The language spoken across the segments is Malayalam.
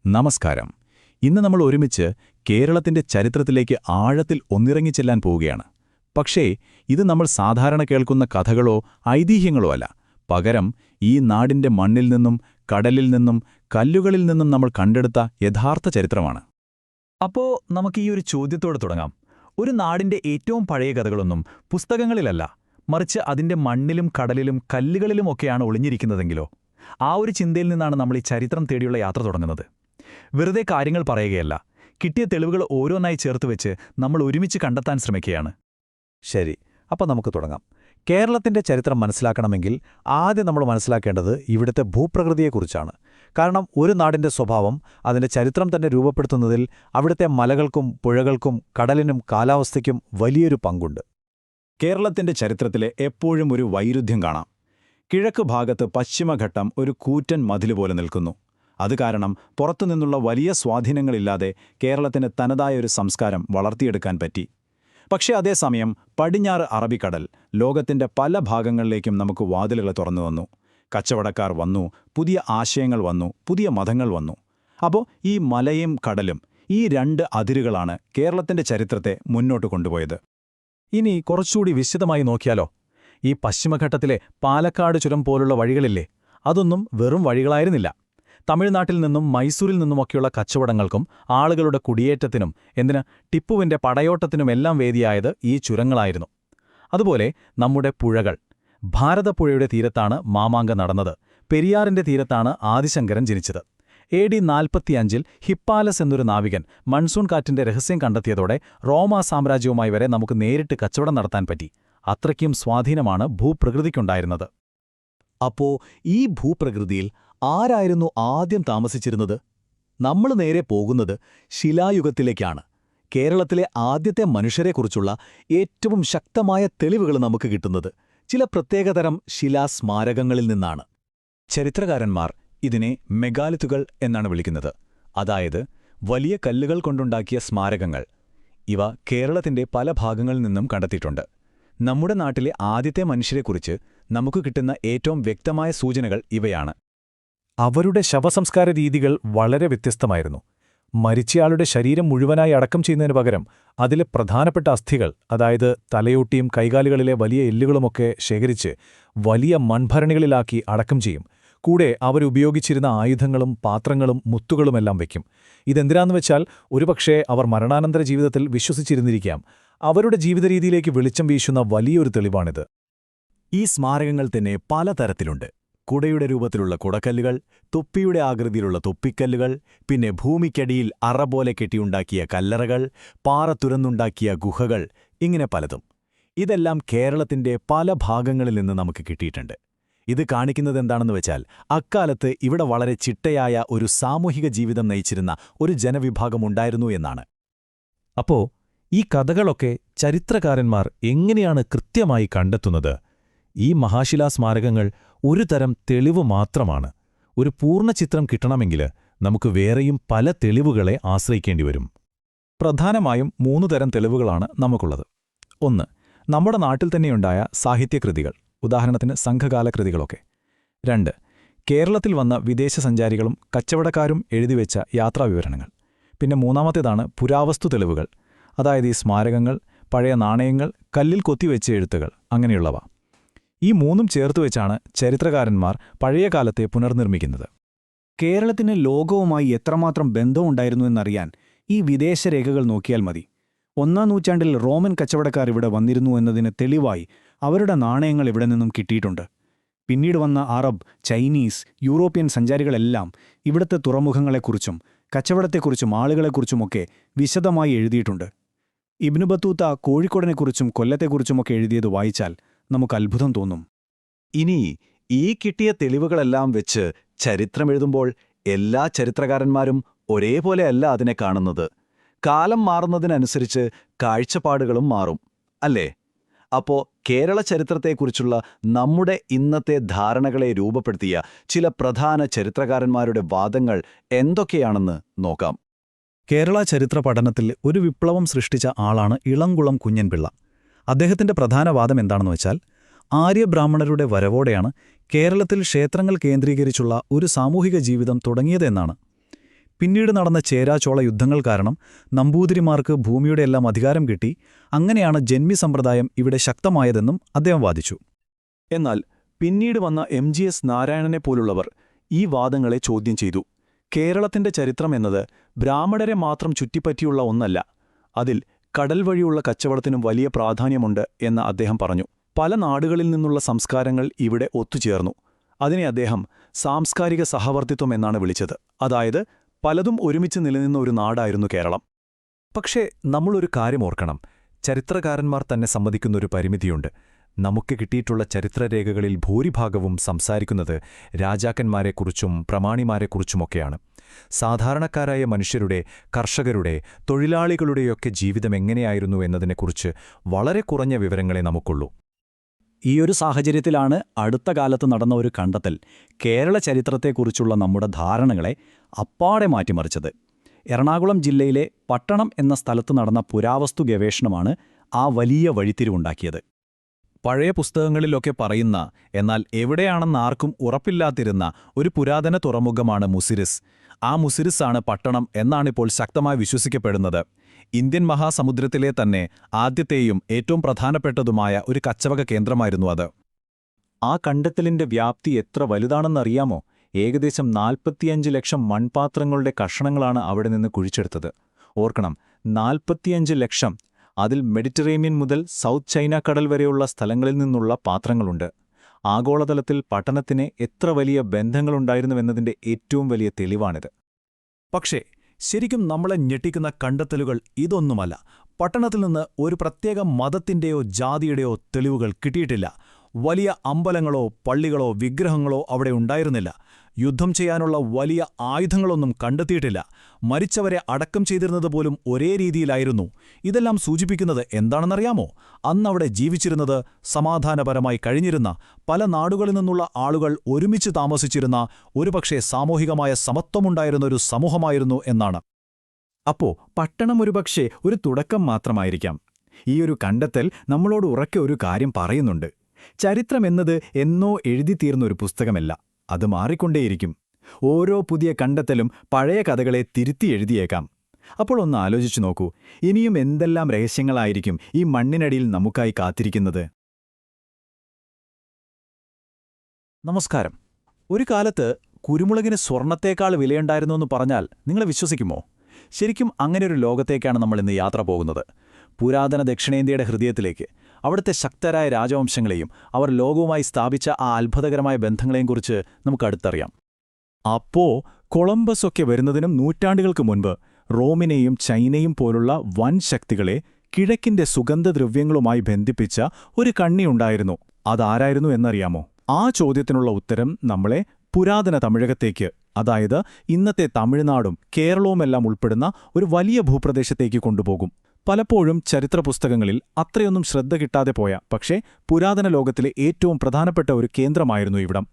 നമസ്കാരം. ഇന്ന് നമ്മൾ ഒരുമിച്ച് കേരളത്തിന്റെ ചരിത്രത്തിലേക്ക് ആഴത്തിൽ ഒന്നിറങ്ങിച്ചെല്ലാൻ പോവുകയാണ്. പക്ഷേ ഇത് നമ്മൾ സാധാരണ കേൾക്കുന്ന കഥകളോ ഐതിഹ്യങ്ങളോ അല്ല. പകരം ഈ നാടിന്റെ മണ്ണിൽ നിന്നും കടലിൽ നിന്നും കല്ലുകളിൽ നിന്നും നമ്മൾ കണ്ടെടുത്ത യഥാർത്ഥ ചരിത്രമാണ്. അപ്പോ നമുക്ക് ഈ ഒരു ചോദ്യത്തോടെ തുടങ്ങാം. ഒരു നാടിന്റെ ഏറ്റവും പഴയ കഥകളൊന്നും പുസ്തകങ്ങളിലല്ല, മറിച്ച് അതിന്റെ മണ്ണിലും കടലിലും കല്ലുകളിലുമൊക്കെയാണ് ഒളിഞ്ഞിരിക്കുന്നതെങ്കിലോ? ആ ഒരു ചിന്തയിൽ നിന്നാണ് നമ്മൾ ഈ ചരിത്രം തേടിയുള്ള യാത്ര തുടങ്ങുന്നത്. വെറുതെ കാര്യങ്ങൾ പറയുകയല്ല, കിട്ടിയ തെളിവുകൾ ഓരോന്നായി ചേർത്തുവെച്ച് നമ്മൾ ഒരുമിച്ച് കണ്ടെത്താൻ ശ്രമിക്കുകയാണ്. ശരി, അപ്പോൾ നമുക്ക് തുടങ്ങാം. കേരളത്തിന്റെ ചരിത്രം മനസ്സിലാക്കണമെങ്കിൽ ആദ്യം നമ്മൾ മനസ്സിലാക്കേണ്ടത് ഇവിടുത്തെ ഭൂപ്രകൃതിയെക്കുറിച്ചാണ്. കാരണം ഒരു നാടിന്റെ സ്വഭാവം, അതിന്റെ ചരിത്രം തന്നെ രൂപപ്പെടുത്തുന്നതിൽ അവിടുത്തെ മലകൾക്കും പുഴകൾക്കും കടലിനും കാലാവസ്ഥയ്ക്കും വലിയൊരു പങ്കുണ്ട്. കേരളത്തിന്റെ ചരിത്രത്തിലെ എപ്പോഴും ഒരു വൈരുദ്ധ്യം കാണാം. കിഴക്ക് ഭാഗത്ത് പശ്ചിമഘട്ടം ഒരു കൂറ്റൻ മതിലുപോലെ നിൽക്കുന്നു. അത് കാരണം പുറത്തുനിന്നുള്ള വലിയ സ്വാധീനങ്ങളില്ലാതെ കേരളത്തിന് തനതായ ഒരു സംസ്കാരം വളർത്തിയെടുക്കാൻ പറ്റി. പക്ഷേ അതേസമയം പടിഞ്ഞാറ് അറബിക്കടൽ ലോകത്തിന്റെ പല ഭാഗങ്ങളിലേക്കും നമുക്ക് വാതിലുകൾ തുറന്നു വന്നു. കച്ചവടക്കാർ വന്നു, പുതിയ ആശയങ്ങൾ വന്നു, പുതിയ മതങ്ങൾ വന്നു. അപ്പോൾ ഈ മലയും കടലും, ഈ രണ്ട് അതിരുകളാണ് കേരളത്തിന്റെ ചരിത്രത്തെ മുന്നോട്ട് കൊണ്ടുപോയത്. ഇനി കുറച്ചുകൂടി വിശദമായി നോക്കിയാലോ? ഈ പശ്ചിമഘട്ടത്തിലെ പാലക്കാട് ചുരം പോലുള്ള വഴികളില്ലേ, അതൊന്നും വെറും വഴികളായിരുന്നില്ല. തമിഴ്നാട്ടിൽ നിന്നും മൈസൂരിൽ നിന്നുമൊക്കെയുള്ള കച്ചവടങ്ങൾക്കും ആളുകളുടെ കുടിയേറ്റത്തിനും ടിപ്പുവിന്റെ പടയോട്ടത്തിനുമെല്ലാം വേദിയായത് ഈ ചുരങ്ങളായിരുന്നു. അതുപോലെ നമ്മുടെ പുഴകൾ. ഭാരതപ്പുഴയുടെ തീരത്താണ് മാമാങ്കം നടന്നത്. പെരിയാറിന്റെ തീരത്താണ് ആദിശങ്കരൻ ജനിച്ചത്. AD 45 ഹിപ്പാലസ് എന്നൊരു നാവികൻ മൺസൂൺ കാറ്റിന്റെ രഹസ്യം കണ്ടെത്തിയതോടെ റോമാ സാമ്രാജ്യവുമായി വരെ നമുക്ക് നേരിട്ട് കച്ചവടം നടത്താൻ പറ്റി. അത്രയ്ക്കും സ്വാധീനമാണ് ഭൂപ്രകൃതിക്കുണ്ടായിരുന്നത്. അപ്പോ ഈ ഭൂപ്രകൃതിയിൽ ആരായിരുന്നു ആദ്യം താമസിച്ചിരുന്നത്? നമ്മൾ നേരെ പോകുന്നത് ശിലായുഗത്തിലേക്കാണ്. കേരളത്തിലെ ആദ്യത്തെ മനുഷ്യരെക്കുറിച്ചുള്ള ഏറ്റവും ശക്തമായ തെളിവുകൾ നമുക്ക് കിട്ടുന്നത് ചില പ്രത്യേകതരം ശിലാസ്മാരകങ്ങളിൽ നിന്നാണ്. ചരിത്രകാരന്മാർ ഇതിനെ മെഗാലിത്തുകൾ എന്നാണ് വിളിക്കുന്നത്. അതായത് വലിയ കല്ലുകൾ കൊണ്ടുണ്ടാക്കിയ സ്മാരകങ്ങൾ. ഇവ കേരളത്തിന്റെ പല ഭാഗങ്ങളിൽ നിന്നും കണ്ടെത്തിയിട്ടുണ്ട്. നമ്മുടെ നാട്ടിലെ ആദ്യത്തെ മനുഷ്യരെക്കുറിച്ച് നമുക്ക് കിട്ടുന്ന ഏറ്റവും വ്യക്തമായ സൂചനകൾ ഇവയാണ്. അവരുടെ ശവസംസ്കാര രീതികൾ വളരെ വ്യത്യസ്തമായിരുന്നു. മരിച്ചയാളുടെ ശരീരം മുഴുവനായി അടക്കം ചെയ്യുന്നതിന് പകരം അതിലെ പ്രധാനപ്പെട്ട അസ്ഥികൾ, അതായത് തലയോട്ടിയും കൈകാലുകളിലെ വലിയ എല്ലുകളുമൊക്കെ ശേഖരിച്ച് വലിയ മൺഭരണികളിലാക്കി അടക്കം ചെയ്യും. കൂടെ അവരുപയോഗിച്ചിരുന്ന ആയുധങ്ങളും പാത്രങ്ങളും മുത്തുകളുമെല്ലാം വയ്ക്കും. ഇതെന്തിനാന്ന് വെച്ചാൽ ഒരുപക്ഷേ അവർ മരണാനന്തര ജീവിതത്തിൽ വിശ്വസിച്ചിരുന്നിരിക്കാം. അവരുടെ ജീവിതരീതിയിലേക്ക് വെളിച്ചം വീശുന്ന വലിയൊരു തെളിവാണിത്. ഈ സ്മാരകങ്ങൾ തന്നെ പലതരത്തിലുണ്ട്. കുടയുടെ രൂപത്തിലുള്ള കുടക്കല്ലുകൾ, തൊപ്പിയുടെ ആകൃതിയിലുള്ള തൊപ്പിക്കല്ലുകൾ, പിന്നെ ഭൂമിക്കടിയിൽ അറ പോലെ കെട്ടിയുണ്ടാക്കിയ കല്ലറകൾ, പാറ തുരന്നുണ്ടാക്കിയ ഗുഹകൾ, ഇങ്ങനെ പലതും. ഇതെല്ലാം കേരളത്തിന്റെ പല ഭാഗങ്ങളിൽ നിന്ന് നമുക്ക് കിട്ടിയിട്ടുണ്ട്. ഇത് കാണിക്കുന്നതെന്താണെന്ന് വെച്ചാൽ അക്കാലത്ത് ഇവിടെ വളരെ ചിട്ടയായ ഒരു സാമൂഹിക ജീവിതം നയിച്ചിരുന്ന ഒരു ജനവിഭാഗമുണ്ടായിരുന്നു എന്നാണ്. അപ്പോ ഈ കഥകളൊക്കെ ചരിത്രകാരന്മാർ എങ്ങനെയാണ് കൃത്യമായി കണ്ടെത്തുന്നത്? ഈ മഹാശിലാസ്മാരകങ്ങൾ ഒരു തരം തെളിവ് മാത്രമാണ്. ഒരു പൂർണ്ണ ചിത്രം കിട്ടണമെങ്കിൽ നമുക്ക് വേറെയും പല തെളിവുകളെ ആശ്രയിക്കേണ്ടിവരും. പ്രധാനമായും 3 തരം തെളിവുകളാണ് നമുക്കുള്ളത്. 1. നമ്മുടെ നാട്ടിൽ തന്നെയുണ്ടായ സാഹിത്യകൃതികൾ, ഉദാഹരണത്തിന് സംഘകാല കൃതികളൊക്കെ. 2. കേരളത്തിൽ വന്ന വിദേശ സഞ്ചാരികളും കച്ചവടക്കാരും എഴുതിവെച്ച യാത്രാവിവരണങ്ങൾ. പിന്നെ 3ാമത്തേതാണ് പുരാവസ്തു തെളിവുകൾ, അതായത് ഈ സ്മാരകങ്ങൾ, പഴയ നാണയങ്ങൾ, കല്ലിൽ കൊത്തിവെച്ച എഴുത്തുകൾ, അങ്ങനെയുള്ളവ. ഈ 3ഉം ചേർത്തുവെച്ചാണ് ചരിത്രകാരന്മാർ പഴയ കാലത്തെ പുനർനിർമ്മിക്കുന്നത്. കേരളത്തിന് ലോകവുമായി എത്രമാത്രം ബന്ധമുണ്ടായിരുന്നു എന്നറിയാൻ ഈ വിദേശരേഖകൾ നോക്കിയാൽ മതി. 1-ാം നൂറ്റാണ്ടിൽ റോമൻ കച്ചവടക്കാർ ഇവിടെ വന്നിരുന്നു എന്നതിന് തെളിവായി അവരുടെ നാണയങ്ങൾ ഇവിടെ നിന്നും കിട്ടിയിട്ടുണ്ട്. പിന്നീട് വന്ന അറബ്, ചൈനീസ്, യൂറോപ്യൻ സഞ്ചാരികളെല്ലാം ഇവിടുത്തെ തുറമുഖങ്ങളെക്കുറിച്ചും കച്ചവടത്തെക്കുറിച്ചും ആളുകളെക്കുറിച്ചുമൊക്കെ വിശദമായി എഴുതിയിട്ടുണ്ട്. ഇബ്നു ബത്തൂത്ത കോഴിക്കോടിനെക്കുറിച്ചും കൊല്ലത്തെക്കുറിച്ചുമൊക്കെ എഴുതിയത് വായിച്ചാൽ നമുക്ക് അത്ഭുതം തോന്നും. ഇനി ഈ കിട്ടിയ തെളിവുകളെല്ലാം വെച്ച് ചരിത്രമെഴുതുമ്പോൾ എല്ലാ ചരിത്രകാരന്മാരും ഒരേപോലെയല്ല അതിനെ കാണുന്നത്. കാലം മാറുന്നതിനനുസരിച്ച് കാഴ്ചപ്പാടുകളും മാറും, അല്ലേ? അപ്പോ കേരള ചരിത്രത്തെക്കുറിച്ചുള്ള നമ്മുടെ ഇന്നത്തെ ധാരണകളെ രൂപപ്പെടുത്തിയ ചില പ്രധാന ചരിത്രകാരന്മാരുടെ വാദങ്ങൾ എന്തൊക്കെയാണെന്ന് നോക്കാം. കേരള ചരിത്ര പഠനത്തിൽ ഒരു വിപ്ലവം സൃഷ്ടിച്ച ആളാണ് ഇളംകുളം കുഞ്ഞൻപിള്ള. അദ്ദേഹത്തിന്റെ പ്രധാന വാദം എന്താണെന്ന് വെച്ചാൽ, ആര്യബ്രാഹ്മണരുടെ വരവോടെയാണ് കേരളത്തിൽ ക്ഷേത്രങ്ങൾ കേന്ദ്രീകരിച്ചുള്ള ഒരു സാമൂഹിക ജീവിതം തുടങ്ങിയതെന്നാണ്. പിന്നീട് നടന്ന ചേരാചോള യുദ്ധങ്ങൾ കാരണം നമ്പൂതിരിമാർക്ക് ഭൂമിയുടെ എല്ലാം അധികാരം കിട്ടി. അങ്ങനെയാണ് ജന്മി സമ്പ്രദായം ഇവിടെ ശക്തമായതെന്നും അദ്ദേഹം വാദിച്ചു. എന്നാൽ പിന്നീട് വന്ന MGS നാരായണനെ പോലുള്ളവർ ഈ വാദങ്ങളെ ചോദ്യം ചെയ്തു. കേരളത്തിന്റെ ചരിത്രം എന്നത് ബ്രാഹ്മണരെ മാത്രം ചുറ്റിപ്പറ്റിയുള്ള ഒന്നല്ല, അതിൽ കടൽ വഴിയുള്ള കച്ചവടത്തിനും വലിയ പ്രാധാന്യമുണ്ട് എന്ന് അദ്ദേഹം പറഞ്ഞു. പല നാടുകളിൽ നിന്നുള്ള സംസ്കാരങ്ങൾ ഇവിടെ ഒത്തുചേർന്നു. അതിനെ അദ്ദേഹം സാംസ്കാരിക സഹവർത്തിത്വം എന്നാണ് വിളിച്ചത്. അതായത് പലതും ഒരുമിച്ച് നിലനിന്ന ഒരു നാടായിരുന്നു കേരളം. പക്ഷേ നമ്മളൊരു കാര്യം ഓർക്കണം, ചരിത്രകാരന്മാർ തന്നെ സമ്മതിക്കുന്നൊരു പരിമിതിയുണ്ട്. നമുക്ക് കിട്ടിയിട്ടുള്ള ചരിത്രരേഖകളിൽ ഭൂരിഭാഗവും സംസാരിക്കുന്നത് രാജാക്കന്മാരെക്കുറിച്ചും പ്രമാണിമാരെക്കുറിച്ചുമൊക്കെയാണ്. സാധാരണക്കാരായ മനുഷ്യരുടെ, കർഷകരുടെ, തൊഴിലാളികളുടെയൊക്കെ ജീവിതം എങ്ങനെയായിരുന്നു എന്നതിനെക്കുറിച്ച് വളരെ കുറഞ്ഞ വിവരങ്ങളെ നമുക്കുള്ളൂ. ഈയൊരു സാഹചര്യത്തിലാണ് അടുത്ത കാലത്ത് നടന്ന ഒരു കണ്ടെത്തൽ കേരള ചരിത്രത്തെക്കുറിച്ചുള്ള നമ്മുടെ ധാരണകളെ അപ്പാടെ മാറ്റിമറിച്ചത്. എറണാകുളം ജില്ലയിലെ പട്ടണം എന്ന സ്ഥലത്ത് നടന്ന പുരാവസ്തു ഗവേഷണമാണ് ആ വലിയ വഴിത്തിരിവുണ്ടാക്കിയത്. പഴയ പുസ്തകങ്ങളിലൊക്കെ പറയുന്ന, എന്നാൽ എവിടെയാണെന്ന് ആർക്കും ഉറപ്പില്ലാതിരുന്ന ഒരു പുരാതന തുറമുഖമാണ് മുസിരിസ്. ആ മുസിരിസാണ് പട്ടണം എന്നാണിപ്പോൾ ശക്തമായി വിശ്വസിക്കപ്പെടുന്നത്. ഇന്ത്യൻ മഹാസമുദ്രത്തിലെ തന്നെ ആദ്യത്തെയും ഏറ്റവും പ്രധാനപ്പെട്ടതുമായ ഒരു കച്ചവട കേന്ദ്രമായിരുന്നു അത്. ആ കണ്ടെത്തലിന്റെ വ്യാപ്തി എത്ര വലുതാണെന്നറിയാമോ? ഏകദേശം 45 ലക്ഷം മൺപാത്രങ്ങളുടെ കഷണങ്ങളാണ് അവിടെ നിന്ന് കുഴിച്ചെടുത്തത്. ഓർക്കണം, 45 ലക്ഷം. അതിൽ മെഡിറ്ററേനിയൻ മുതൽ സൗത്ത് ചൈന കടൽ വരെയുള്ള സ്ഥലങ്ങളിൽ നിന്നുള്ള പാത്രങ്ങളുണ്ട്. ആഗോളതലത്തിൽ പട്ടണത്തിന് എത്ര വലിയ ബന്ധങ്ങളുണ്ടായിരുന്നുവെന്നതിന്റെ ഏറ്റവും വലിയ തെളിവാണിത്. പക്ഷേ ശരിക്കും നമ്മളെ ഞെട്ടിക്കുന്ന കണ്ടെത്തലുകൾ ഇതൊന്നുമല്ല. പട്ടണത്തിൽ നിന്ന് ഒരു പ്രത്യേക മതത്തിന്റെയോ ജാതിയുടെയോ തെളിവുകൾ കിട്ടിയിട്ടില്ല. വലിയ അമ്പലങ്ങളോ പള്ളികളോ വിഗ്രഹങ്ങളോ അവിടെ ഉണ്ടായിരുന്നില്ല. യുദ്ധം ചെയ്യാനുള്ള വലിയ ആയുധങ്ങളൊന്നും കണ്ടെത്തിയിട്ടില്ല. മരിച്ചവരെ അടക്കം ചെയ്തിരുന്നത് പോലും ഒരേ രീതിയിലായിരുന്നു. ഇതെല്ലാം സൂചിപ്പിക്കുന്നത് എന്താണെന്നറിയാമോ? അന്നവിടെ ജീവിച്ചിരുന്നത്, സമാധാനപരമായി കഴിഞ്ഞിരുന്ന, പല നാടുകളിൽ നിന്നുള്ള ആളുകൾ ഒരുമിച്ച് താമസിച്ചിരുന്ന, ഒരുപക്ഷെ സാമൂഹികമായ സമത്വമുണ്ടായിരുന്ന ഒരു സമൂഹമായിരുന്നു എന്നാണ്. അപ്പോ പട്ടണം ഒരുപക്ഷെ ഒരു തുടക്കം മാത്രമായിരിക്കാം. ഈയൊരു കണ്ടെത്തൽ നമ്മളോട് ഉറക്കെ ഒരു കാര്യം പറയുന്നുണ്ട്. ചരിത്രമെന്നത് എന്നോ എഴുതിത്തീർന്നൊരു പുസ്തകമല്ല, അത് മാറിക്കൊണ്ടേയിരിക്കും. ഓരോ പുതിയ കണ്ടെത്തലും പഴയ കഥകളെ തിരുത്തി എഴുതിയേക്കാം. അപ്പോൾ ഒന്ന് ആലോചിച്ചു നോക്കൂ, ഇനിയും എന്തെല്ലാം രഹസ്യങ്ങളായിരിക്കും ഈ മണ്ണിനടിയിൽ നമുക്കായി കാത്തിരിക്കുന്നത്. നമസ്കാരം. ഒരു കാലത്ത് കുരുമുളകിന് സ്വർണത്തേക്കാൾ വിലയുണ്ടായിരുന്നുവെന്ന് പറഞ്ഞാൽ നിങ്ങൾ വിശ്വസിക്കുമോ? ശരിക്കും അങ്ങനെയൊരു ലോകത്തേക്കാണ് നമ്മളിന്ന് യാത്ര പോകുന്നത്. പുരാതന ദക്ഷിണേന്ത്യയുടെ ഹൃദയത്തിലേക്ക്. അവിടുത്തെ ശക്തരായ രാജവംശങ്ങളെയും അവർ ലോകവുമായി സ്ഥാപിച്ച ആ അത്ഭുതകരമായ ബന്ധങ്ങളെയും കുറിച്ച് നമുക്ക് അടുത്തറിയാം. അപ്പോ കൊളംബസൊക്കെ വരുന്നതിനും നൂറ്റാണ്ടുകൾക്ക് മുൻപ് റോമിനെയും ചൈനയും പോലുള്ള വൻ ശക്തികളെ കിഴക്കിന്റെ സുഗന്ധദ്രവ്യങ്ങളുമായി ബന്ധിപ്പിച്ച ഒരു കണ്ണിയുണ്ടായിരുന്നു. അതാരായിരുന്നു എന്നറിയാമോ? ആ ചോദ്യത്തിനുള്ള ഉത്തരം നമ്മളെ പുരാതന തമിഴകത്തേക്ക്, അതായത് ഇന്നത്തെ തമിഴ്നാടും കേരളവുമെല്ലാം ഉൾപ്പെടുന്ന ഒരു വലിയ ഭൂപ്രദേശത്തേക്ക് കൊണ്ടുപോകും. പലപ്പോഴും ചരിത്രപുസ്തകങ്ങളിൽ അത്രയൊന്നും ശ്രദ്ധ കിട്ടാതെ പോയ, പക്ഷേ പുരാതന ലോകത്തിലെ ഏറ്റവും പ്രധാനപ്പെട്ട ഒരു കേന്ദ്രമായിരുന്നു ഇവിടം.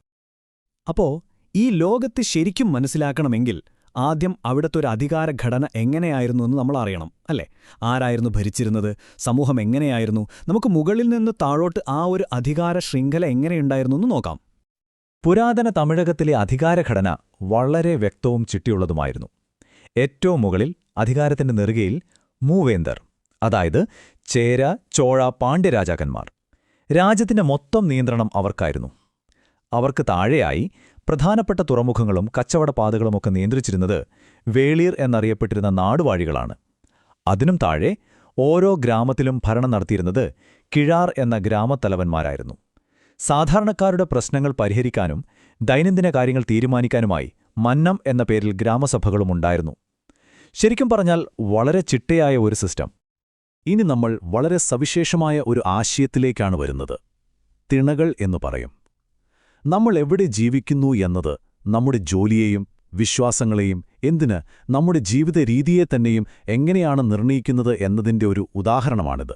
അപ്പോ ഈ ലോകത്തെ ശരിക്കും മനസ്സിലാക്കണമെങ്കിൽ ആദ്യം അവിടുത്തെ ഒരു അധികാരഘടന എങ്ങനെയായിരുന്നു എന്ന് നമ്മൾ അറിയണം, അല്ലേ? ആരായിരുന്നു ഭരിച്ചിരുന്നത്? സമൂഹം എങ്ങനെയായിരുന്നു? നമുക്ക് മുകളിൽ നിന്ന് താഴോട്ട് ആ ഒരു അധികാര ശൃംഖല എങ്ങനെയുണ്ടായിരുന്നു എന്ന് നോക്കാം. പുരാതന തമിഴകത്തിലെ അധികാരഘടന വളരെ വ്യക്തവും ചിട്ടിയുള്ളതുമായിരുന്നു. ഏറ്റവും മുകളിൽ അധികാരത്തിന്റെ നെറുകയിൽ മൂവേന്തർ, അതായത് ചേര, ചോഴ, പാണ്ഡ്യ രാജാക്കന്മാർ. രാജ്യത്തിന്റെ മൊത്തം നിയന്ത്രണം അവർക്കായിരുന്നു. അവർക്ക് താഴെയായി പ്രധാനപ്പെട്ട തുറമുഖങ്ങളും കച്ചവടപാതകളുമൊക്കെ നിയന്ത്രിച്ചിരുന്നത് വേളീർ എന്നറിയപ്പെട്ടിരുന്ന നാടുവാഴികളാണ്. അതിനും താഴെ ഓരോ ഗ്രാമത്തിലും ഭരണം നടത്തിയിരുന്നത് കിഴാർ എന്ന ഗ്രാമത്തലവന്മാരായിരുന്നു. സാധാരണക്കാരുടെ പ്രശ്നങ്ങൾ പരിഹരിക്കാനും ദൈനംദിന കാര്യങ്ങൾ തീരുമാനിക്കാനുമായി മന്നം എന്ന പേരിൽ ഗ്രാമസഭകളുമുണ്ടായിരുന്നു. ശരിക്കും പറഞ്ഞാൽ വളരെ ചിട്ടയായ ഒരു സിസ്റ്റം. ഇനി നമ്മൾ വളരെ സവിശേഷമായ ഒരു ആശയത്തിലേക്കാണ് വരുന്നത്. തിണകൾ എന്നു പറയും. നമ്മൾ എവിടെ ജീവിക്കുന്നു എന്നത് നമ്മുടെ ജോലിയെയും വിശ്വാസങ്ങളെയും, എന്തിന് നമ്മുടെ ജീവിത രീതിയെ തന്നെയും എങ്ങനെയാണ് നിർണയിക്കുന്നത് എന്നതിൻ്റെ ഒരു ഉദാഹരണമാണിത്.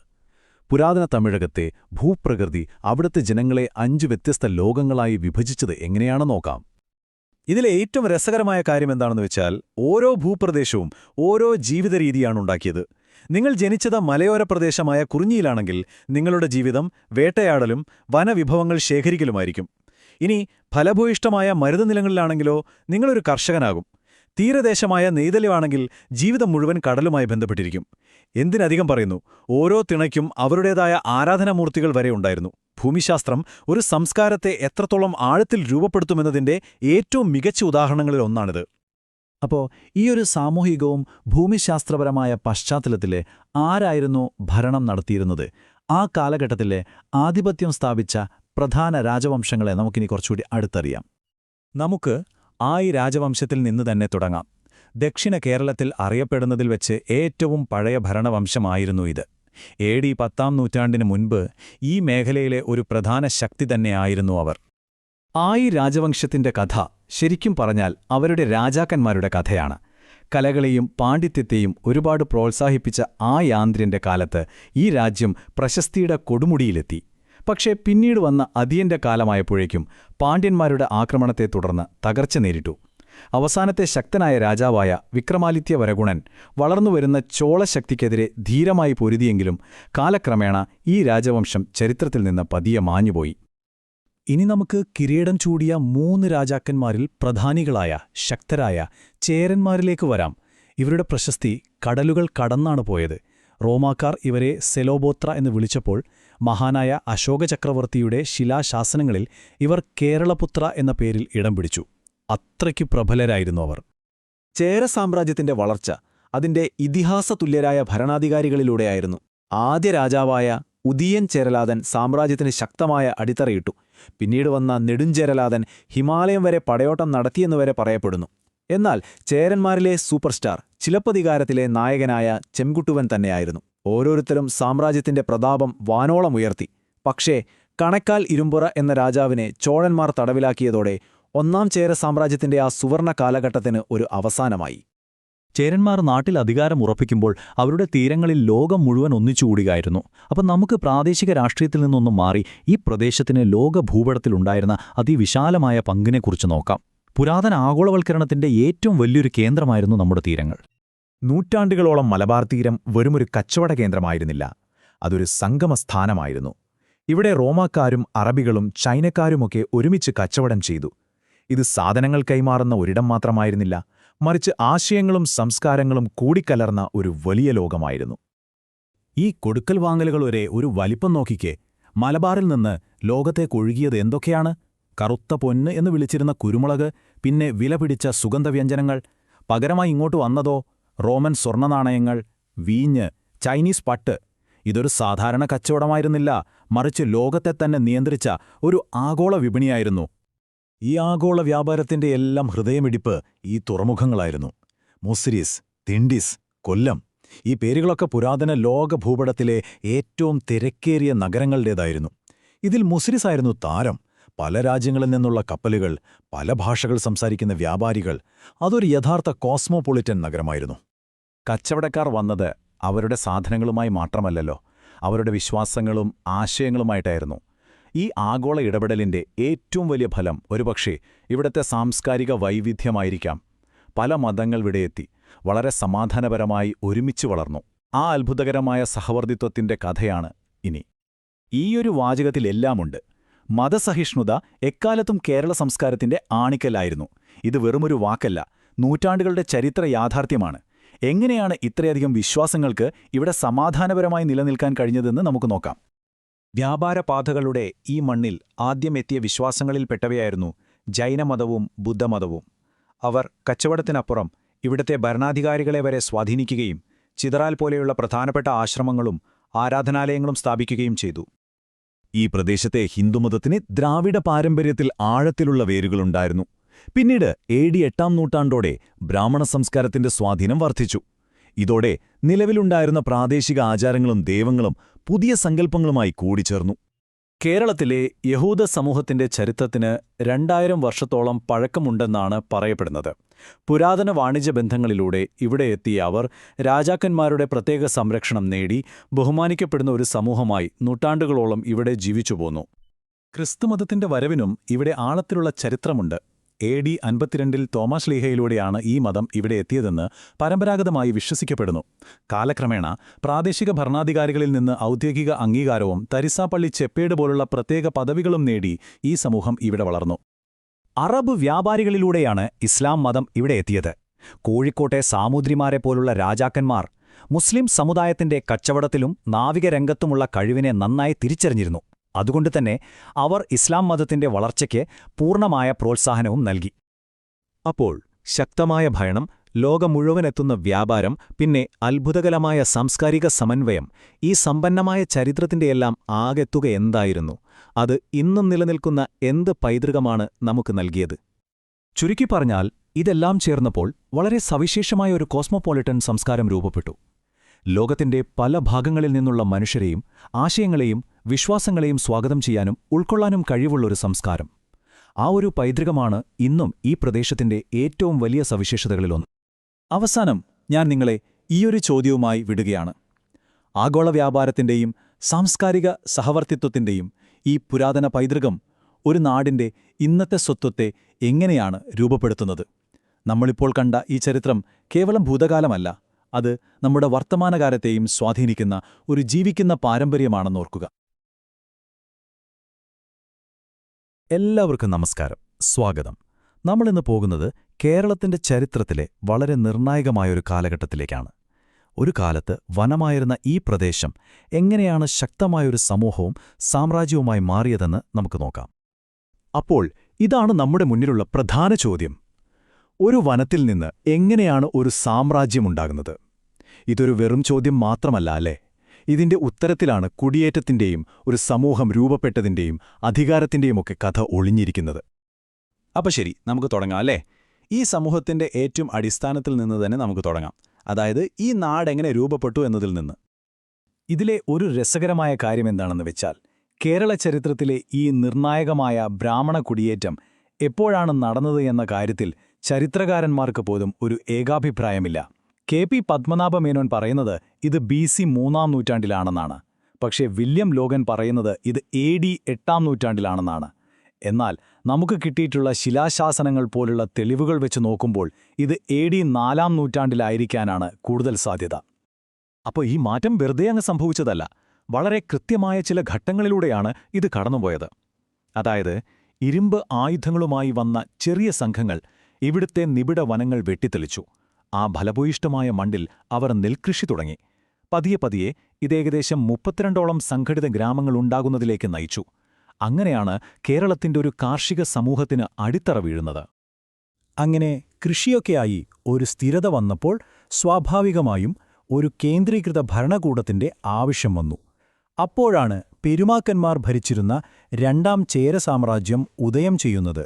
പുരാതന തമിഴകത്തെ ഭൂപ്രകൃതി അവിടുത്തെ ജനങ്ങളെ 5 വ്യത്യസ്ത ലോകങ്ങളായി വിഭജിച്ചത് എങ്ങനെയാണെന്ന് നോക്കാം. ഇതിലെ ഏറ്റവും രസകരമായ കാര്യം എന്താണെന്ന് വെച്ചാൽ, ഓരോ ഭൂപ്രദേശവും ഓരോ ജീവിത രീതിയാണ് ഉണ്ടാക്കിയത്. നിങ്ങൾ ജനിച്ചത് മലയോര പ്രദേശമായ കുറിഞ്ഞിയിലാണെങ്കിൽ നിങ്ങളുടെ ജീവിതം വേട്ടയാടലും വനവിഭവങ്ങൾ ശേഖരിക്കലുമായിരിക്കും. ഇനി ഫലഭൂയിഷ്ടമായ മരുതനിലങ്ങളിലാണെങ്കിലോ നിങ്ങളൊരു കർഷകനാകും. തീരദേശമായ നെയ്തലുവാണെങ്കിൽ ജീവിതം മുഴുവൻ കടലുമായി ബന്ധപ്പെട്ടിരിക്കും. എന്തിനധികം പറയുന്നു, ഓരോ തിണയ്ക്കും അവരുടേതായ ആരാധനാമൂർത്തികൾ വരെ ഉണ്ടായിരുന്നു. ഭൂമിശാസ്ത്രം ഒരു സംസ്കാരത്തെ എത്രത്തോളം ആഴത്തിൽ രൂപപ്പെടുത്തുമെന്നതിന്റെ ഏറ്റവും മികച്ച ഉദാഹരണങ്ങളിൽ ഒന്നാണിത്. അപ്പോൾ ഈയൊരു സാമൂഹികവും ഭൂമിശാസ്ത്രപരമായ പശ്ചാത്തലത്തിലെ ആരായിരുന്നു ഭരണം നടത്തിയിരുന്നത്? ആ കാലഘട്ടത്തിലെ ആധിപത്യം സ്ഥാപിച്ച പ്രധാന രാജവംശങ്ങളെ നമുക്കിനി കുറച്ചുകൂടി അടുത്തറിയാം. നമുക്ക് ഈ രാജവംശത്തിൽ നിന്ന് തന്നെ തുടങ്ങാം. ദക്ഷിണ കേരളത്തിൽ അറിയപ്പെടുന്നതിൽ വെച്ച് ഏറ്റവും പഴയ ഭരണവംശമായിരുന്നു ഇത്. AD 10-ാം നൂറ്റാണ്ടിന് മുൻപ് ഈ മേഖലയിലെ ഒരു പ്രധാന ശക്തി തന്നെയായിരുന്നു അവർ. ഈ രാജവംശത്തിന്റെ കഥ ശരിക്കും പറഞ്ഞാൽ അവരുടെ രാജാക്കന്മാരുടെ കഥയാണ്. കലകളെയും പാണ്ഡിത്യത്തെയും ഒരുപാട് പ്രോത്സാഹിപ്പിച്ച യാന്ത്രിന്റെ കാലത്ത് ഈ രാജ്യം പ്രശസ്തിയുടെ കൊടുമുടിയിലെത്തി. പക്ഷേ പിന്നീട് വന്ന അതിയന്റെ കാലമായപ്പോഴേക്കും പാണ്ഡ്യന്മാരുടെ ആക്രമണത്തെ തുടർന്ന് തകർച്ച നേരിട്ടു. അവസാനത്തെ ശക്തനായ രാജാവായ വിക്രമാദിത്യവർമ്മൻ വളർന്നുവരുന്ന ചോളശക്തിക്കെതിരെ ധീരമായി പൊരുതിയെങ്കിലും കാലക്രമേണ ഈ രാജവംശം ചരിത്രത്തിൽ നിന്ന് പതിയെ മാഞ്ഞുപോയി. ഇനി നമുക്ക് കിരീടം ചൂടിയ 3 രാജാക്കന്മാരിൽ പ്രധാനികളായ ശക്തരായ ചേരന്മാരിലേക്ക് വരാം. ഇവരുടെ പ്രശസ്തി കടലുകൾ കടന്നാണ് പോയത്. റോമാക്കാർ ഇവരെ സെലോബോത്ര എന്ന് വിളിച്ചപ്പോൾ മഹാനായ അശോകചക്രവർത്തിയുടെ ശിലാശാസനങ്ങളിൽ ഇവർ കേരളപുത്ര എന്ന പേരിൽ ഇടം പിടിച്ചു. അത്രയ്ക്കു പ്രബലരായിരുന്നു അവർ. ചേര സാമ്രാജ്യത്തിന്റെ വളർച്ച അതിന്റെ ഇതിഹാസതുല്യരായ ഭരണാധികാരികളിലൂടെയായിരുന്നു. ആദ്യ രാജാവായ ഉദിയൻ ചേരലാതൻ സാമ്രാജ്യത്തിന് ശക്തമായ അടിത്തറയിട്ടു. പിന്നീട് വന്ന നെടുഞ്ചേരലാതൻ ഹിമാലയം വരെ പടയോട്ടം നടത്തിയെന്നുവരെ പറയപ്പെടുന്നു. എന്നാൽ ചേരന്മാരിലെ സൂപ്പർസ്റ്റാർ ചിലപ്പതികാരത്തിലെ നായകനായ ചെങ്കുട്ടുവൻ തന്നെയായിരുന്നു. ഓരോരുത്തരും സാമ്രാജ്യത്തിന്റെ പ്രതാപം വാനോളം ഉയർത്തി. പക്ഷേ കണക്കാൽ ഇരുമ്പുറ എന്ന രാജാവിനെ ചോഴന്മാർ തടവിലാക്കിയതോടെ 1-ാം ചേര സാമ്രാജ്യത്തിന്റെ ആ സുവർണ കാലഘട്ടത്തിന് ഒരു അവസാനമായി. ചേരന്മാർ നാട്ടിൽ അധികാരം ഉറപ്പിക്കുമ്പോൾ അവരുടെ തീരങ്ങളിൽ ലോകം മുഴുവൻ ഒന്നിച്ചുകൂടുകയായിരുന്നു. അപ്പം നമുക്ക് പ്രാദേശിക രാഷ്ട്രീയത്തിൽ നിന്നൊന്നും മാറി ഈ പ്രദേശത്തിന് ലോക ഭൂപടത്തിലുണ്ടായിരുന്ന അതിവിശാലമായ പങ്കിനെക്കുറിച്ച് നോക്കാം. പുരാതന ആഗോളവൽക്കരണത്തിന്റെ ഏറ്റവും വലിയൊരു കേന്ദ്രമായിരുന്നു നമ്മുടെ തീരങ്ങൾ. നൂറ്റാണ്ടുകളോളം മലബാർ തീരം വെറുമൊരു കച്ചവട കേന്ദ്രമായിരുന്നില്ല, അതൊരു സംഗമസ്ഥാനമായിരുന്നു. ഇവിടെ റോമാക്കാരും അറബികളും ചൈനക്കാരുമൊക്കെ ഒരുമിച്ച് കച്ചവടം ചെയ്തു. ഇത് സാധനങ്ങൾ കൈമാറുന്ന ഒരിടം മാത്രമായിരുന്നില്ല, മറിച്ച് ആശയങ്ങളും സംസ്കാരങ്ങളും കൂടിക്കലർന്ന ഒരു വലിയ ലോകമായിരുന്നു. ഈ കൊടുക്കൽ വാങ്ങലുകൾ വരെ ഒരു വലിപ്പം നോക്കിക്കേ. മലബാറിൽ നിന്ന് ലോകത്തേക്കൊഴുകിയത് എന്തൊക്കെയാണ്? കറുത്ത പൊന്ന് എന്ന് വിളിച്ചിരുന്ന കുരുമുളക്, പിന്നെ വിലപിടിച്ച സുഗന്ധവ്യഞ്ജനങ്ങൾ. പകരമായി ഇങ്ങോട്ട് വന്നതോ റോമൻ സ്വർണ്ണനാണയങ്ങൾ, വീഞ്ഞ്, ചൈനീസ് പട്ട്. ഇതൊരു സാധാരണ കച്ചവടമായിരുന്നില്ല, മറിച്ച് ലോകത്തെ തന്നെ നിയന്ത്രിച്ച ഒരു ആഗോള വിപണിയായിരുന്നു. ഈ ആഗോള വ്യാപാരത്തിന്റെ എല്ലാം ഹൃദയമിടിപ്പ് ഈ തുറമുഖങ്ങളായിരുന്നു. മുസിരിസ്, തിണ്ടിസ്, കൊല്ലം, ഈ പേരുകളൊക്കെ പുരാതന ലോക ഭൂപടത്തിലെ ഏറ്റവും തിരക്കേറിയ നഗരങ്ങളുടേതായിരുന്നു. ഇതിൽ മുസിരിസ് ആയിരുന്നു താരം. പല രാജ്യങ്ങളിൽ നിന്നുള്ള കപ്പലുകൾ, പല ഭാഷകൾ സംസാരിക്കുന്ന വ്യാപാരികൾ. അതൊരു യഥാർത്ഥ കോസ്മോപൊളിറ്റൻ നഗരമായിരുന്നു. കച്ചവടക്കാർ വന്നത് അവരുടെ സാധനങ്ങളുമായി മാത്രമല്ലല്ലോ, അവരുടെ വിശ്വാസങ്ങളും ആശയങ്ങളുമായിട്ടായിരുന്നു. ഈ ആഗോള ഇടപെടലിന്റെ ഏറ്റവും വലിയ ഫലം ഒരുപക്ഷേ ഇവിടത്തെ സാംസ്കാരിക വൈവിധ്യമായിരിക്കാം. പല മതങ്ങൾ ഇവിടെയെത്തി വളരെ സമാധാനപരമായി ഒരുമിച്ച് വളർന്നു. ആ അത്ഭുതകരമായ സഹവർത്തിത്വത്തിന്റെ കഥയാണ് ഇനി. ഈയൊരു വാചകത്തിലെല്ലാമുണ്ട്. മതസഹിഷ്ണുത എക്കാലത്തും കേരള സംസ്കാരത്തിന്റെ ആണിക്കല്ലായിരുന്നു. ഇത് വെറുമൊരു വാക്കല്ല, നൂറ്റാണ്ടുകളുടെ ചരിത്ര യാഥാർത്ഥ്യമാണ്. എങ്ങനെയാണ് ഇത്രയധികം വിശ്വാസങ്ങൾക്ക് ഇവിടെ സമാധാനപരമായി നിലനിൽക്കാൻ കഴിഞ്ഞതെന്ന് നമുക്ക് നോക്കാം. വ്യാപാരപാതകളുടെ ഈ മണ്ണിൽ ആദ്യമെത്തിയ വിശ്വാസങ്ങളിൽപ്പെട്ടവയായിരുന്നു ജൈനമതവും ബുദ്ധമതവും. അവർ കച്ചവടത്തിനപ്പുറം ഇവിടുത്തെ ഭരണാധികാരികളെ വരെ സ്വാധീനിക്കുകയും ചിതറാൽ പോലെയുള്ള പ്രധാനപ്പെട്ട ആശ്രമങ്ങളും ആരാധനാലയങ്ങളും സ്ഥാപിക്കുകയും ചെയ്തു. ഈ പ്രദേശത്തെ ഹിന്ദുമതത്തിന് ദ്രാവിഡ പാരമ്പര്യത്തിൽ ആഴത്തിലുള്ള വേരുകളുണ്ടായിരുന്നു. പിന്നീട് AD 8-ാം നൂറ്റാണ്ടോടെ ബ്രാഹ്മണ സംസ്കാരത്തിന്റെ സ്വാധീനം വർദ്ധിച്ചു. ഇതോടെ നിലവിലുണ്ടായിരുന്ന പ്രാദേശിക ആചാരങ്ങളും ദൈവങ്ങളും പുതിയ സങ്കല്പങ്ങളുമായി കൂടിച്ചേർന്നു. കേരളത്തിലെ യഹൂദ സമൂഹത്തിന്റെ ചരിത്രത്തിന് 2000 വർഷത്തോളം പഴക്കമുണ്ടെന്നാണ് പറയപ്പെടുന്നത്. പുരാതന വാണിജ്യ ബന്ധങ്ങളിലൂടെ ഇവിടെ എത്തിയ അവർ രാജാക്കന്മാരുടെ പ്രത്യേക സംരക്ഷണം നേടി ബഹുമാനിക്കപ്പെടുന്ന ഒരു സമൂഹമായി നൂറ്റാണ്ടുകളോളം ഇവിടെ ജീവിച്ചുപോന്നു. ക്രിസ്തുമതത്തിന്റെ വരവിനും ഇവിടെ ആഴത്തിലുള്ള ചരിത്രമുണ്ട്. AD 52-ൽ തോമാസ് ശ്ലീഹയിലൂടെയാണ് ഈ മതം ഇവിടെ എത്തിയതെന്ന് പരമ്പരാഗതമായി വിശ്വസിക്കപ്പെടുന്നു. കാലക്രമേണ പ്രാദേശിക ഭരണാധികാരികളിൽ നിന്ന് ഔദ്യോഗിക അംഗീകാരവും തരിസാപ്പള്ളി ചെപ്പേട് പോലുള്ള പ്രത്യേക പദവികളും നേടി ഈ സമൂഹം ഇവിടെ വളർന്നു. അറബ് വ്യാപാരികളിലൂടെയാണ് ഇസ്ലാം മതം ഇവിടെ എത്തിയത്. കോഴിക്കോട്ടെ സാമൂതിരിമാരെപ്പോലുള്ള രാജാക്കന്മാർ മുസ്ലിം സമുദായത്തിന്റെ കച്ചവടത്തിലും നാവികരംഗത്തുമുള്ള കഴിവിനെ നന്നായി തിരിച്ചറിഞ്ഞിരുന്നു. അതുകൊണ്ടുതന്നെ അവർ ഇസ്ലാം മതത്തിന്റെ വളർച്ചയ്ക്ക് പൂർണ്ണമായ പ്രോത്സാഹനവും നൽകി. അപ്പോൾ ശക്തമായ ഭരണം, ലോകം മുഴുവനെത്തുന്ന വ്യാപാരം, പിന്നെ അത്ഭുതകരമായ സാംസ്കാരിക സമന്വയം, ഈ സമ്പന്നമായ ചരിത്രത്തിന്റെയെല്ലാം ആകെത്തുക എന്തായിരുന്നു? അത് ഇന്നും നിലനിൽക്കുന്ന എന്ത് പൈതൃകമാണ് നമുക്ക് നൽകിയത്? ചുരുക്കി പറഞ്ഞാൽ, ഇതെല്ലാം ചേർന്നപ്പോൾ വളരെ സവിശേഷമായ ഒരു കോസ്മോപൊളിറ്റൻ സംസ്കാരം രൂപപ്പെട്ടു. ലോകത്തിന്റെ പല ഭാഗങ്ങളിൽ നിന്നുള്ള മനുഷ്യരെയും ആശയങ്ങളെയും വിശ്വാസങ്ങളെയും സ്വാഗതം ചെയ്യാനും ഉൾക്കൊള്ളാനും കഴിവുള്ളൊരു സംസ്കാരം. ആ ഒരു പൈതൃകമാണ് ഇന്നും ഈ പ്രദേശത്തിന്റെ ഏറ്റവും വലിയ സവിശേഷതകളിലൊന്ന്. അവസാനം ഞാൻ നിങ്ങളെ ഈയൊരു ചോദ്യവുമായി വിടുകയാണ്. ആഗോള വ്യാപാരത്തിന്റെയും സാംസ്കാരിക സഹവർത്തിത്വത്തിന്റെയും ഈ പുരാതന പൈതൃകം ഒരു നാടിന്റെ ഇന്നത്തെ സ്വത്വത്തെ എങ്ങനെയാണ് രൂപപ്പെടുത്തുന്നത്? നമ്മളിപ്പോൾ കണ്ട ഈ ചരിത്രം കേവലം ഭൂതകാലമല്ല, അത് നമ്മുടെ വർത്തമാനകാലത്തെയും സ്വാധീനിക്കുന്ന ഒരു ജീവിക്കുന്ന പാരമ്പര്യമാണെന്നോർക്കുക. എല്ലാവർക്കും നമസ്കാരം, സ്വാഗതം. നമ്മളിന്ന് പോകുന്നത് കേരളത്തിന്റെ ചരിത്രത്തിലെ വളരെ നിർണായകമായൊരു കാലഘട്ടത്തിലേക്കാണ്. ഒരു കാലത്ത് വനമായിരുന്ന ഈ പ്രദേശം എങ്ങനെയാണ് ശക്തമായൊരു സമൂഹവും സാമ്രാജ്യവുമായി മാറിയതെന്ന് നമുക്ക് നോക്കാം. അപ്പോൾ ഇതാണ് നമ്മുടെ മുന്നിലുള്ള പ്രധാന ചോദ്യം. ഒരു വനത്തിൽ നിന്ന് എങ്ങനെയാണ് ഒരു സാമ്രാജ്യമുണ്ടാകുന്നത്? ഇതൊരു വെറും ചോദ്യം മാത്രമല്ല, അല്ലേ? ഇതിന്റെ ഉത്തരത്തിലാണ് കുടിയേറ്റത്തിന്റെയും ഒരു സമൂഹം രൂപപ്പെട്ടതിന്റെയും അധികാരത്തിന്റെയുമൊക്കെ കഥ ഒളിഞ്ഞിരിക്കുന്നത്. അപ്പോൾ ശരി, നമുക്ക് തുടങ്ങാം, അല്ലേ? ഈ സമൂഹത്തിന്റെ ഏറ്റവും അടിസ്ഥാനത്തിൽ നിന്ന് തന്നെ നമുക്ക് തുടങ്ങാം. അതായത് ഈ നാടെങ്ങനെ രൂപപ്പെട്ടു എന്നതിൽ നിന്ന്. ഇതിലെ ഒരു രസകരമായ കാര്യം എന്താണെന്ന് വെച്ചാൽ, കേരള ചരിത്രത്തിലെ ഈ നിർണായകമായ ബ്രാഹ്മണ കുടിയേറ്റം എപ്പോഴാണ് നടന്നത് എന്ന കാര്യത്തിൽ ചരിത്രകാരന്മാർക്ക് പോലും ഒരു ഏകാഭിപ്രായമില്ല. കെ.പി. പത്മനാഭമേനോൻ പറയുന്നത് ഇത് BC 3-ാം നൂറ്റാണ്ടിലാണെന്നാണ്. പക്ഷേ വില്യം ലോഗൻ പറയുന്നത് ഇത് AD 8-ാം നൂറ്റാണ്ടിലാണെന്നാണ്. എന്നാൽ നമുക്ക് കിട്ടിയിട്ടുള്ള ശിലാശാസനങ്ങൾ പോലുള്ള തെളിവുകൾ വെച്ച് നോക്കുമ്പോൾ ഇത് AD 4-ാം നൂറ്റാണ്ടിലായിരിക്കാനാണ് കൂടുതൽ സാധ്യത. അപ്പോൾ ഈ മാറ്റം വെറുതെ അങ്ങ് സംഭവിച്ചതല്ല. വളരെ കൃത്യമായ ചില ഘട്ടങ്ങളിലൂടെയാണ് ഇത് കടന്നുപോയത്. അതായത്, ഇരുമ്പ് ആയുധങ്ങളുമായി വന്ന ചെറിയ സംഘങ്ങൾ ഇവിടുത്തെ നിബിഡ വനങ്ങൾ വെട്ടിത്തെളിച്ചു. ആ ഫലഭൂയിഷ്ടമായ മണ്ണിൽ അവർ നെൽകൃഷി തുടങ്ങി. പതിയെ പതിയെ ഇതേകദേശം 32ഓളം സംഘടിത ഗ്രാമങ്ങളുണ്ടാകുന്നതിലേക്ക് നയിച്ചു. അങ്ങനെയാണ് കേരളത്തിന്റെ ഒരു കാർഷിക സമൂഹത്തിന് അടിത്തറ വീഴുന്നത്. അങ്ങനെ കൃഷിയൊക്കെയായി ഒരു സ്ഥിരത വന്നപ്പോൾ സ്വാഭാവികമായും ഒരു കേന്ദ്രീകൃത ഭരണകൂടത്തിന്റെ ആവശ്യം വന്നു. അപ്പോഴാണ് പെരുമാക്കന്മാർ ഭരിച്ചിരുന്ന 2-ാം ചേര സാമ്രാജ്യം ഉദയം ചെയ്യുന്നത്.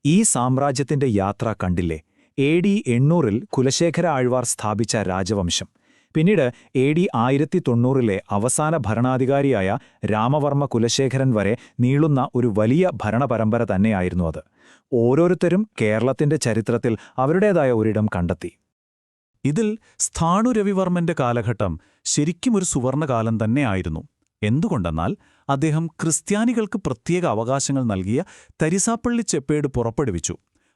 ഈ സാമ്രാജ്യത്തിന്റെ യാത്ര കണ്ടില്ലേ? AD 800-ൽ കുലശേഖര ആഴ്വാർ സ്ഥാപിച്ച രാജവംശം. പിന്നീട് AD 1090-ലെ അവസാന ഭരണാധികാരിയായ രാമവർമ്മ കുലശേഖരൻ വരെ നീളുന്ന ഒരു വലിയ ഭരണപരമ്പര തന്നെയായിരുന്നു അത്. ഓരോരുത്തരും കേരളത്തിന്റെ ചരിത്രത്തിൽ അവരുടേതായ ഒരിടം കണ്ടെത്തി. ഇതിൽ സ്ഥാണു രവിവർമ്മന്റെ കാലഘട്ടം ശരിക്കും ഒരു സുവർണകാലം തന്നെയായിരുന്നു. എന്തുകൊണ്ടെന്നാൽ അദ്ദേഹം ക്രിസ്ത്യാനികൾക്ക് പ്രത്യേക അവകാശങ്ങൾ നൽകിയ തരിസാപ്പള്ളി ചെപ്പേട് പുറപ്പെടുവിച്ചു.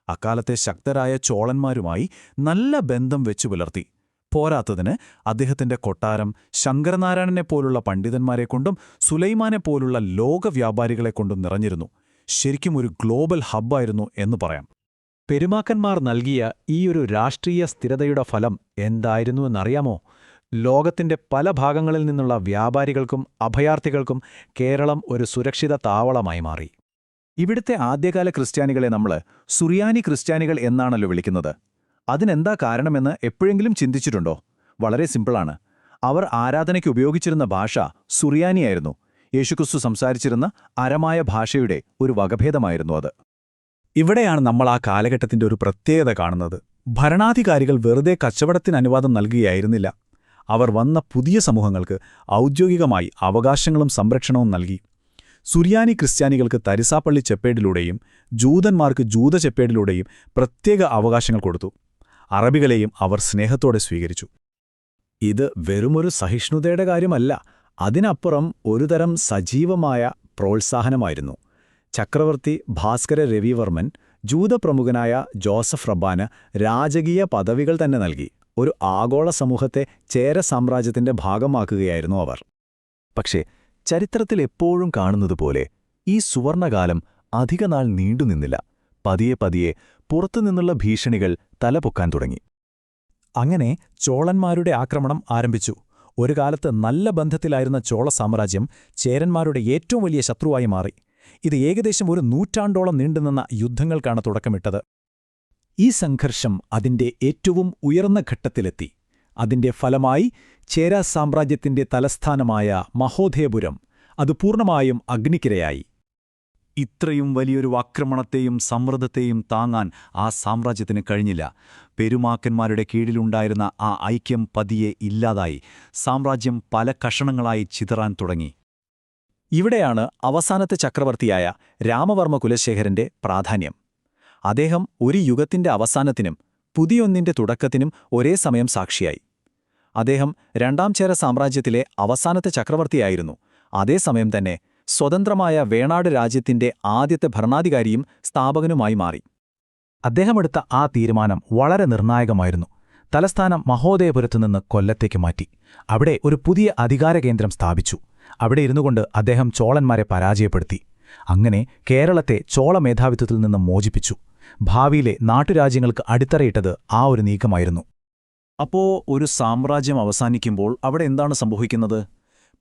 അക്കാലത്തെ ശക്തരായ ചോളന്മാരുമായി നല്ല ബന്ധം വെച്ചു പുലർത്തി. പോരാത്തതിന് അദ്ദേഹത്തിന്റെ കൊട്ടാരം ശങ്കരനാരായണനെപ്പോലുള്ള പണ്ഡിതന്മാരെക്കൊണ്ടും സുലൈമാനെപ്പോലുള്ള ലോകവ്യാപാരികളെക്കൊണ്ടും നിറഞ്ഞിരുന്നു. ശരിക്കും ഒരു ഗ്ലോബൽ ഹബ്ബായിരുന്നു എന്ന് പറയാം. പെരുമാക്കന്മാർ നൽകിയ ഈയൊരു രാഷ്ട്രീയ സ്ഥിരതയുടെ ഫലം എന്തായിരുന്നുവെന്നറിയാമോ? ലോകത്തിന്റെ പല ഭാഗങ്ങളിൽ നിന്നുള്ള വ്യാപാരികൾക്കും അഭയാർത്ഥികൾക്കും കേരളം ഒരു സുരക്ഷിത താവളമായി മാറി. ഇവിടുത്തെ ആദ്യകാല ക്രിസ്ത്യാനികളെ നമ്മൾ സുറിയാനി ക്രിസ്ത്യാനികൾ എന്നാണല്ലോ വിളിക്കുന്നത്. അതിനെന്താ കാരണമെന്ന് എപ്പോഴെങ്കിലും ചിന്തിച്ചിട്ടുണ്ടോ? വളരെ സിമ്പിളാണ്. അവർ ആരാധനയ്ക്ക് ഉപയോഗിച്ചിരുന്ന ഭാഷ സുറിയാനിയായിരുന്നു. യേശുക്രിസ്തു സംസാരിച്ചിരുന്ന അരമായ ഭാഷയുടെ ഒരു വകഭേദമായിരുന്നു അത്. ഇവിടെയാണ് നമ്മൾ ആ കാലഘട്ടത്തിന്റെ ഒരു പ്രത്യേകത കാണുന്നത്. ഭരണാധികാരികൾ വെറുതെ കച്ചവടത്തിന് അനുവാദം നൽകുകയായിരുന്നില്ല. അവർ വന്ന പുതിയ സമൂഹങ്ങൾക്ക് ഔദ്യോഗികമായി അവകാശങ്ങളും സംരക്ഷണവും നൽകി. സുറിയാനി ക്രിസ്ത്യാനികൾക്ക് തരിസാപ്പള്ളി ചെപ്പേടിലൂടെയും ജൂതന്മാർക്ക് ജൂത ചെപ്പേടിലൂടെയും പ്രത്യേക അവകാശങ്ങൾ കൊടുത്തു. അറബികളെയും അവർ സ്നേഹത്തോടെ സ്വീകരിച്ചു. ഇത് വെറുമൊരു സഹിഷ്ണുതയുടെ കാര്യമല്ല, അതിനപ്പുറം ഒരുതരം സജീവമായ പ്രോത്സാഹനമായിരുന്നു. ചക്രവർത്തി ഭാസ്കര രവിവർമ്മൻ ജൂതപ്രമുഖനായ ജോസഫ് റബ്ബാന് രാജകീയ പദവികൾ തന്നെ നൽകി. ഒരു ആഗോള സമൂഹത്തെ ചേര സാമ്രാജ്യത്തിന്റെ ഭാഗമാക്കുകയായിരുന്നു അവർ. പക്ഷേ ചരിത്രത്തിൽ എപ്പോഴും കാണുന്നതുപോലെ ഈ സുവർണകാലം അധികനാൾ നീണ്ടുനിന്നില്ല. പതിയെ പതിയെ പുറത്തുനിന്നുള്ള ഭീഷണികൾ തലപൊക്കാൻ തുടങ്ങി. അങ്ങനെ ചോളന്മാരുടെ ആക്രമണം ആരംഭിച്ചു. ഒരു കാലത്ത് നല്ല ബന്ധത്തിലായിരുന്ന ചോള സാമ്രാജ്യം ചേരന്മാരുടെ ഏറ്റവും വലിയ ശത്രുവായി മാറി. ഇത് ഏകദേശം ഒരു നൂറ്റാണ്ടോളം നീണ്ടുനിന്ന യുദ്ധങ്ങൾക്കാണ് തുടക്കമിട്ടത്. ഈ സംഘർഷം അതിന്റെ ഏറ്റവും ഉയർന്ന ഘട്ടത്തിലെത്തി. അതിന്റെ ഫലമായി ചേര സാമ്രാജ്യത്തിന്റെ തലസ്ഥാനമായ മഹോധയപുരം അത് പൂർണ്ണമായും അഗ്നിക്കിരയായി. ഇത്രയും വലിയൊരു ആക്രമണത്തെയും സമ്മർദ്ദത്തെയും താങ്ങാൻ ആ സാമ്രാജ്യത്തിന് കഴിഞ്ഞില്ല. പെരുമാക്കന്മാരുടെ കീഴിലുണ്ടായിരുന്ന ആ ഐക്യം പതിയെ ഇല്ലാതായി. സാമ്രാജ്യം പല കഷണങ്ങളായി ചിതറാൻ തുടങ്ങി. ഇവിടെയാണ് അവസാനത്തെ ചക്രവർത്തിയായ രാമവർമ്മ കുലശേഖരന്റെ പ്രാധാന്യം. അദ്ദേഹം ഒരു യുഗത്തിന്റെ അവസാനത്തിനും പുതിയൊന്നിന്റെ തുടക്കത്തിനും ഒരേ സമയം സാക്ഷിയായി. അദ്ദേഹം രണ്ടാം ചേര സാമ്രാജ്യത്തിലെ അവസാനത്തെ ചക്രവർത്തിയായിരുന്നു. അതേസമയം തന്നെ സ്വതന്ത്രമായ വേണാട് രാജ്യത്തിന്റെ ആദ്യത്തെ ഭരണാധികാരിയും സ്ഥാപകനുമായി മാറി. അദ്ദേഹമെടുത്ത ആ തീരുമാനം വളരെ നിർണായകമായിരുന്നു. തലസ്ഥാനം മഹോദയപുരത്തുനിന്ന് കൊല്ലത്തേക്ക് മാറ്റി. അവിടെ ഒരു പുതിയ അധികാരകേന്ദ്രം സ്ഥാപിച്ചു. അവിടെ ഇരുന്നുകൊണ്ട് അദ്ദേഹം ചോളന്മാരെ പരാജയപ്പെടുത്തി. അങ്ങനെ കേരളത്തെ ചോള മേധാവിത്വത്തിൽ നിന്ന് മോചിപ്പിച്ചു. ഭാവിയിലെ നാട്ടുരാജ്യങ്ങൾക്ക് അടിത്തറയിട്ടത് ആ ഒരു നീക്കമായിരുന്നു. അപ്പോ ഒരു സാമ്രാജ്യം അവസാനിക്കുമ്പോൾ അവിടെ എന്താണ് സംഭവിക്കുന്നത്?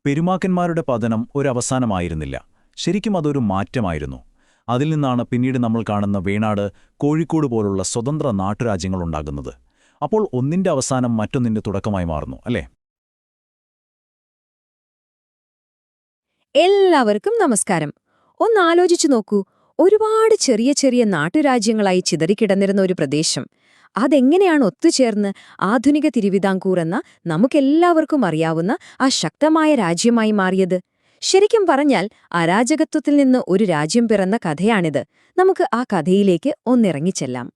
പെരുമാക്കന്മാരുടെ പതനം ഒരവസാനമായിരുന്നില്ല. ശരിക്കും അതൊരു മാറ്റമായിരുന്നു. അതിൽ നിന്നാണ് പിന്നീട് നമ്മൾ കാണുന്ന വേണാട്, കോഴിക്കോട് പോലുള്ള സ്വതന്ത്ര നാട്ടുരാജ്യങ്ങളുണ്ടാകുന്നത്. അപ്പോൾ ഒന്നിന്റെ അവസാനം മറ്റൊന്നിന്റെ തുടക്കമായി മാറുന്നു, അല്ലേ? എല്ലാവർക്കും നമസ്കാരം. ഒന്നാലോചിച്ചു നോക്കൂ, ഒരുപാട് ചെറിയ ചെറിയ നാട്ടുരാജ്യങ്ങളായി ചിതറിക്കിടന്നിരുന്ന ഒരു പ്രദേശം അതെങ്ങനെയാണ് ഒത്തുചേർന്ന് ആധുനിക തിരുവിതാംകൂർ എന്ന നമുക്കെല്ലാവർക്കും അറിയാവുന്ന ആ ശക്തമായ രാജ്യമായി മാറിയത്? ശരിക്കും പറഞ്ഞാൽ അരാജകത്വത്തിൽ നിന്ന് ഒരു രാജ്യം പിറന്ന കഥയാണിത്. നമുക്ക് ആ കഥയിലേക്ക് ഒന്നിറങ്ങിച്ചെല്ലാം.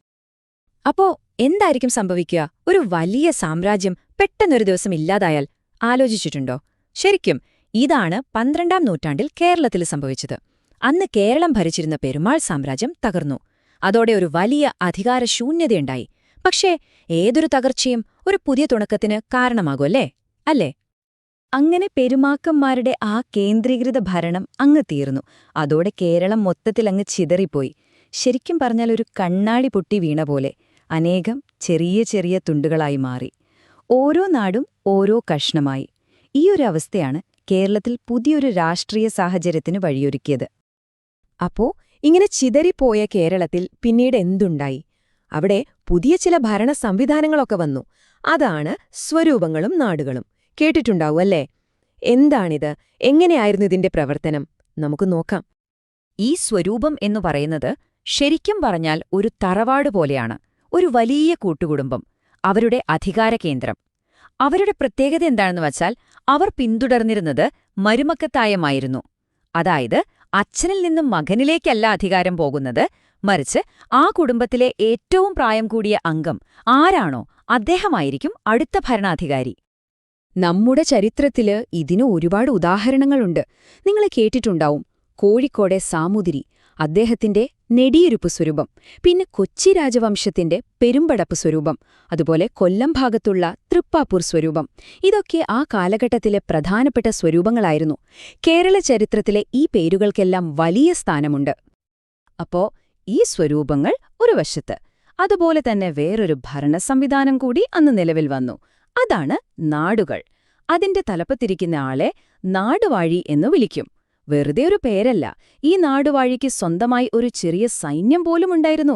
അപ്പോ എന്തായിരിക്കും സംഭവിക്കുക? ഒരു വലിയ സാമ്രാജ്യം പെട്ടെന്നൊരു ദിവസം ഇല്ലാതായാൽ ആലോചിച്ചിട്ടുണ്ടോ? ശരിക്കും ഇതാണ് 12ാം നൂറ്റാണ്ടിൽ കേരളത്തിൽ സംഭവിച്ചത്. അന്ന് കേരളം ഭരിച്ചിരുന്ന പെരുമാൾ സാമ്രാജ്യം തകർന്നു. അതോടെ ഒരു വലിയ അധികാരശൂന്യതയുണ്ടായി. പക്ഷേ ഏതൊരു തകർച്ചയും ഒരു പുതിയ തുടക്കത്തിന് കാരണമാകുമല്ലേ? അല്ലേ? അങ്ങനെ പെരുമാക്കന്മാരുടെ ആ കേന്ദ്രീകൃത ഭരണം അങ്ങ് തീർന്നു. അതോടെ കേരളം മൊത്തത്തിലങ്ങ് ചിതറിപ്പോയി. ശരിക്കും പറഞ്ഞാൽ ഒരു കണ്ണാടി പൊട്ടി വീണ പോലെ അനേകം ചെറിയ ചെറിയ തുണ്ടുകളായി മാറി. ഓരോ നാടും ഓരോ കഷ്ണമായി. ഈയൊരു അവസ്ഥയാണ് കേരളത്തിൽ പുതിയൊരു രാഷ്ട്രീയ സാഹചര്യത്തിന് വഴിയൊരുക്കിയത്. അപ്പോ ഇങ്ങനെ ചിതറിപ്പോയ കേരളത്തിൽ പിന്നീട് എന്തുണ്ടായി? അവിടെ പുതിയ ചില ഭരണ സംവിധാനങ്ങളൊക്കെ വന്നു. അതാണ് സ്വരൂപങ്ങളും നാടുകളും. കേട്ടിട്ടുണ്ടാവും അല്ലേ? എന്താണിത്? എങ്ങനെയായിരുന്നു ഇതിന്റെ പ്രവർത്തനം? നമുക്ക് നോക്കാം. ഈ സ്വരൂപം എന്നു പറയുന്നത് ശരിക്കും പറഞ്ഞാൽ ഒരു തറവാട് പോലെയാണ്. ഒരു വലിയ കൂട്ടുകുടുംബം, അവരുടെ അധികാരകേന്ദ്രം. അവരുടെ പ്രത്യേകത എന്താണെന്ന് വച്ചാൽ അവർ പിന്തുടർന്നിരുന്നത് മരുമക്കത്തായമായിരുന്നു. അതായത് അച്ഛനിൽ നിന്നും മകനിലേക്കല്ല അധികാരം പോകുന്നത്, മറിച്ച് ആ കുടുംബത്തിലെ ഏറ്റവും പ്രായം കൂടിയ അംഗം ആരാണോ അദ്ദേഹമായിരിക്കും അടുത്ത ഭരണാധികാരി. നമ്മുടെ ചരിത്രത്തില് ഇതിന് ഒരുപാട് ഉദാഹരണങ്ങളുണ്ട്. നിങ്ങൾ കേട്ടിട്ടുണ്ടാവും. കോഴിക്കോടെ സാമൂതിരി, അദ്ദേഹത്തിന്റെ നെടിയിരുപ്പ് സ്വരൂപം, പിന്നെ കൊച്ചി രാജവംശത്തിന്റെ പെരുമ്പടപ്പ് സ്വരൂപം, അതുപോലെ കൊല്ലം ഭാഗത്തുള്ള തൃപ്പാപ്പൂർ സ്വരൂപം. ഇതൊക്കെ ആ കാലഘട്ടത്തിലെ പ്രധാനപ്പെട്ട സ്വരൂപങ്ങളായിരുന്നു. കേരള ചരിത്രത്തിലെ ഈ പേരുകൾക്കെല്ലാം വലിയ സ്ഥാനമുണ്ട്. അപ്പോ ഈ സ്വരൂപങ്ങൾ ഒരു വശത്ത്. അതുപോലെ തന്നെ വേറൊരു ഭരണ സംവിധാനം കൂടി അന്ന് നിലവിൽ വന്നു. അതാണ് നാടുകൾ. അതിന്റെ തലപ്പത്തിരിക്കുന്ന ആളെ നാടുവാഴി എന്നു വിളിക്കും. വെറുതെ ഒരു പേരല്ല, ഈ നാടുവാഴിക്ക് സ്വന്തമായി ഒരു ചെറിയ സൈന്യം പോലും ഉണ്ടായിരുന്നു.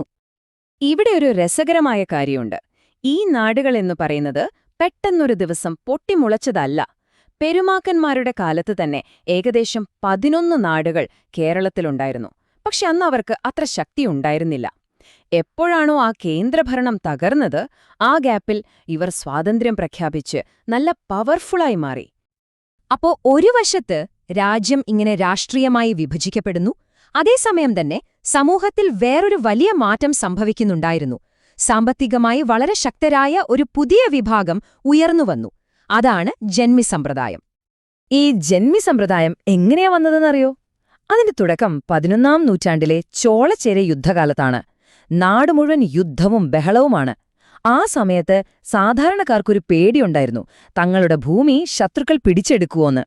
ഇവിടെ ഒരു രസകരമായ കാര്യമുണ്ട്. ഈ നാടുകൾ എന്നു പറയുന്നത് പെട്ടെന്നൊരു ദിവസം പൊട്ടിമുളച്ചതല്ല. പെരുമാക്കന്മാരുടെ കാലത്ത് തന്നെ ഏകദേശം 11 നാടുകൾ കേരളത്തിലുണ്ടായിരുന്നു. പക്ഷെ അന്ന് അവർക്ക് അത്ര ശക്തിയുണ്ടായിരുന്നില്ല. എപ്പോഴാണോ ആ കേന്ദ്രഭരണം തകർന്നത്, ആ ഗ്യാപ്പിൽ ഇവർ സ്വാതന്ത്ര്യം പ്രഖ്യാപിച്ച് നല്ല പവർഫുള്ളായി മാറി. അപ്പോ ഒരു വശത്ത് രാജ്യം ഇങ്ങനെ രാഷ്ട്രീയമായി വിഭജിക്കപ്പെടുന്നു, അതേസമയം തന്നെ സമൂഹത്തിൽ വേറൊരു വലിയ മാറ്റം സംഭവിക്കുന്നുണ്ടായിരുന്നു. സാമ്പത്തികമായി വളരെ ശക്തരായ ഒരു പുതിയ വിഭാഗം ഉയർന്നുവന്നു. അതാണ് ജന്മി സമ്പ്രദായം. ഈ ജന്മി സമ്പ്രദായം എങ്ങനെയാ വന്നതെന്നറിയോ? അതിന്റെ തുടക്കം 11ാം നൂറ്റാണ്ടിലെ ചോളചേര യുദ്ധകാലത്താണ്. നാട് മുഴുവൻ യുദ്ധവും ബഹളവുമാണ്. ആ സമയത്ത് സാധാരണക്കാർക്കൊരു പേടിയുണ്ടായിരുന്നു, തങ്ങളുടെ ഭൂമി ശത്രുക്കൾ പിടിച്ചെടുക്കുവോന്ന്.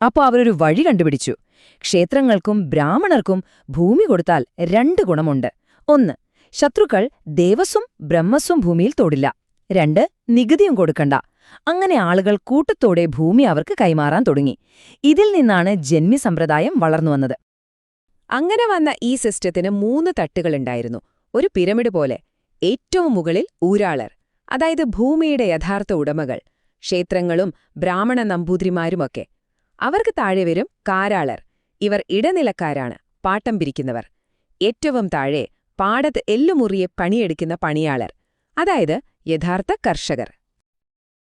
അപ്പോ അവരൊരു വഴി കണ്ടുപിടിച്ചു. ക്ഷേത്രങ്ങൾക്കും ബ്രാഹ്മണർക്കും ഭൂമി കൊടുത്താൽ 2 ഗുണമുണ്ട്. 1. ശത്രുക്കൾ ദേവസ്വം ബ്രഹ്മസ്വം ഭൂമിയിൽ തൊടില്ല. 2. നികുതിയും കൊടുക്കണ്ട. അങ്ങനെ ആളുകൾ കൂട്ടത്തോടെ ഭൂമി അവർക്ക് കൈമാറാൻ തുടങ്ങി. ഇതിൽ നിന്നാണ് ജന്മി സമ്പ്രദായം വളർന്നുവന്നത്. അങ്ങനെ വന്ന ഈ സിസ്റ്റത്തിന് 3 തട്ടുകളുണ്ടായിരുന്നു. ഒരു പിരമിഡ് പോലെ. ഏറ്റവും മുകളിൽ ഊരാളർ, അതായത് ഭൂമിയുടെ യഥാർത്ഥ ഉടമകൾ, ക്ഷേത്രങ്ങളും ബ്രാഹ്മണ നമ്പൂതിരിമാരുമൊക്കെ. അവർക്ക് താഴെ വരും കാരാളർ. ഇവർ ഇടനിലക്കാരാണ്, പാട്ടം പിരിക്കുന്നവർ. ഏറ്റവും താഴെ പാടത്ത് എല്ലുമുറിയെ പണിയെടുക്കുന്ന പണിയാളർ, അതായത് യഥാർത്ഥ കർഷകർ.